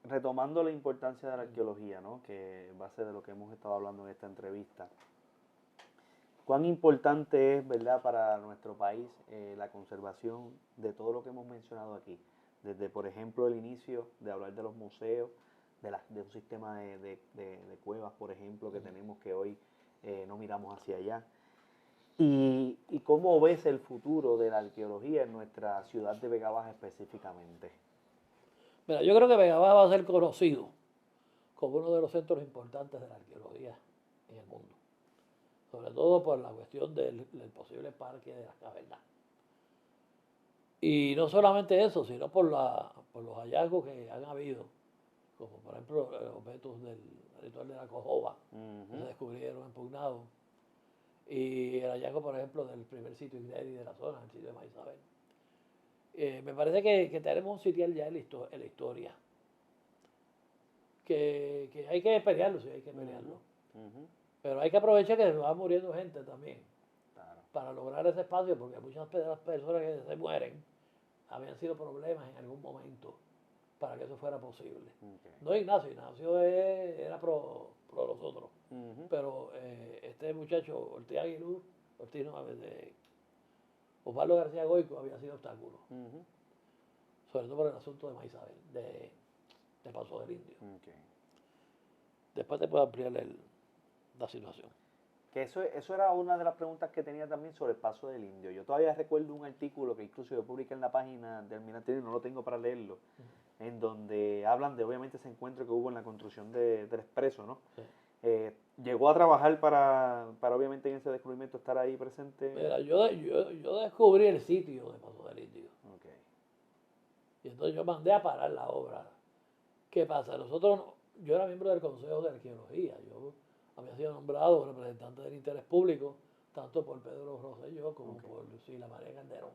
[SPEAKER 1] retomando la importancia de la arqueología, ¿no? Que en base de lo que hemos estado hablando en esta entrevista, ¿cuán importante es, verdad, para nuestro país la conservación de todo lo que hemos mencionado aquí? Desde, por ejemplo, el inicio de hablar de los museos, de un sistema de cuevas, por ejemplo, que tenemos que hoy no miramos hacia allá. ¿Y cómo ves el futuro de la arqueología en nuestra ciudad de Vega Baja específicamente?
[SPEAKER 2] Mira, yo creo que Vega Baja va a ser conocido como uno de los centros importantes de la arqueología en el mundo. Sobre todo por la cuestión del posible parque de las cavernas. Y no solamente eso, sino por los hallazgos que han habido, como por ejemplo los objetos del ritual de la Cojoba, que se descubrieron empugnados, y el hallazgo, por ejemplo, del primer sitio inédito de la zona, el sitio de Maisabel. Me parece que tenemos un sitial ya en la historia, que hay que pelearlo, sí, hay que pelearlo. Pero hay que aprovechar que va muriendo gente también,
[SPEAKER 1] Claro.
[SPEAKER 2] para lograr ese espacio, porque muchas de las personas que se mueren habían sido problemas en algún momento para que eso fuera posible.
[SPEAKER 1] Okay.
[SPEAKER 2] No Ignacio era pro los otros, pero este muchacho, Ortiz Aguilú, Ortiz no, de Osvaldo García Goico había sido obstáculo, sobre todo por el asunto de Maisabel, de Paso del Indio.
[SPEAKER 1] Okay.
[SPEAKER 2] Después te puedo ampliar la situación.
[SPEAKER 1] Que eso era una de las preguntas que tenía también sobre el Paso del Indio. Yo todavía recuerdo un artículo que incluso yo publiqué en la página del Almirante, no lo tengo para leerlo, en donde hablan de obviamente ese encuentro que hubo en la construcción del expreso, ¿no? Sí. ¿Llegó a trabajar para obviamente en ese descubrimiento estar ahí presente?
[SPEAKER 2] Mira, yo descubrí el sitio de Paso del Indio.
[SPEAKER 1] Okay.
[SPEAKER 2] Y entonces yo mandé a parar la obra. ¿Qué pasa? Yo era miembro del Consejo de Arqueología. Yo había sido nombrado representante del interés público, tanto por Pedro Rosselló como por Lucila María Calderón.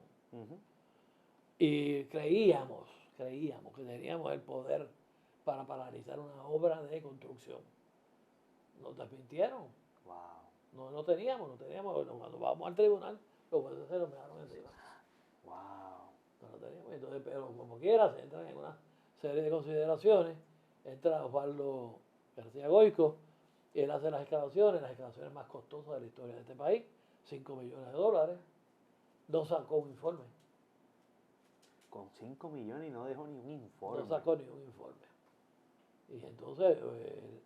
[SPEAKER 2] Y creíamos que teníamos el poder para paralizar una obra de construcción. Nos desmintieron.
[SPEAKER 1] Wow.
[SPEAKER 2] No teníamos. Cuando vamos al tribunal, los jueces se nos dejaron encima.
[SPEAKER 1] Wow.
[SPEAKER 2] No lo teníamos. Entonces, pero como quiera, se entran en una serie de consideraciones. Entra Osvaldo García Goico, y él hace las excavaciones más costosas de la historia de este país, $5 millones. No sacó un informe.
[SPEAKER 1] Con 5 millones y no dejó ni un informe.
[SPEAKER 2] No sacó ni un informe. Y entonces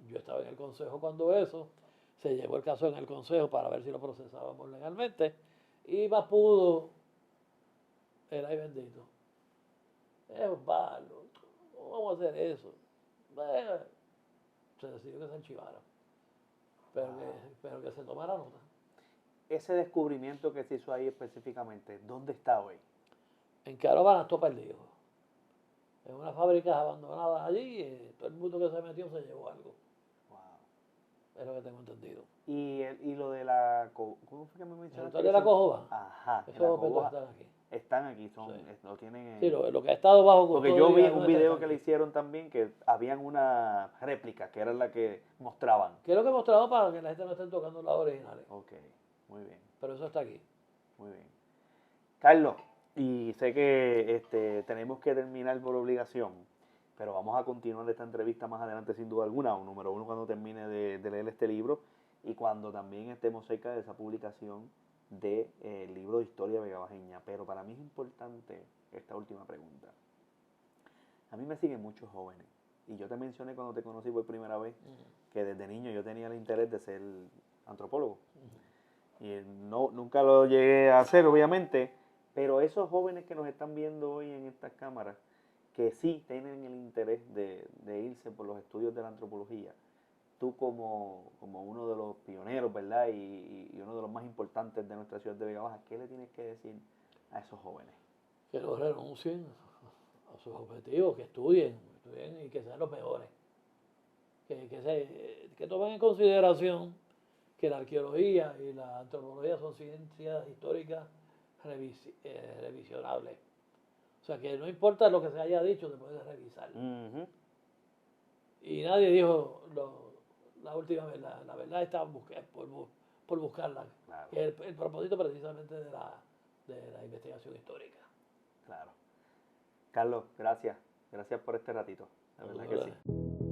[SPEAKER 2] yo estaba en el consejo cuando eso, se llevó el caso en el consejo para ver si lo procesábamos legalmente, y más pudo el ay bendito. Es malo, no vamos a hacer eso. Se decidió que se archivara, pero que se tomara nota.
[SPEAKER 1] Ese descubrimiento que se hizo ahí específicamente, ¿dónde está hoy?
[SPEAKER 2] En Carovana está perdido. En unas fábricas abandonadas allí, todo el mundo que se metió se llevó algo. Wow. Es lo que tengo entendido.
[SPEAKER 1] Y lo de la... ¿Cómo fue que me mencionaste?
[SPEAKER 2] ¿El de la Cojoba?
[SPEAKER 1] Ajá.
[SPEAKER 2] Esos objetos están aquí.
[SPEAKER 1] Están aquí, sí.
[SPEAKER 2] Lo
[SPEAKER 1] tienen...
[SPEAKER 2] Sí, lo que ha estado bajo
[SPEAKER 1] custodia. Porque yo vi un video que le hicieron también, que habían una réplica, que era la que mostraban.
[SPEAKER 2] Que es lo que mostraban para que la gente no esté tocando las originales.
[SPEAKER 1] Ok, muy bien.
[SPEAKER 2] Pero eso está aquí.
[SPEAKER 1] Muy bien. Carlos, y sé que tenemos que terminar por obligación, pero vamos a continuar esta entrevista más adelante sin duda alguna, número uno cuando termine de leer este libro y cuando también estemos cerca de esa publicación del libro de historia vegabajeña. Pero para mí es importante esta última pregunta. A mí me siguen muchos jóvenes y yo te mencioné cuando te conocí por primera vez que desde niño yo tenía el interés de ser antropólogo. Y nunca lo llegué a hacer, obviamente, pero esos jóvenes que nos están viendo hoy en estas cámaras, que sí tienen el interés de irse por los estudios de la antropología, tú como uno de los pioneros, ¿verdad? Y uno de los más importantes de nuestra ciudad de Vega Baja, ¿qué le tienes que decir a esos jóvenes?
[SPEAKER 2] Que no renuncien a sus objetivos, que estudien y que sean los mejores. Que tomen en consideración que la arqueología y la antropología son ciencias históricas revisionables. O sea, que no importa lo que se haya dicho, se puede revisar. Y nadie dijo la última verdad. La verdad está por buscarla.
[SPEAKER 1] Claro.
[SPEAKER 2] Que es el propósito precisamente de la investigación histórica.
[SPEAKER 1] Claro. Carlos, gracias. Gracias por este ratito. La verdad que sí.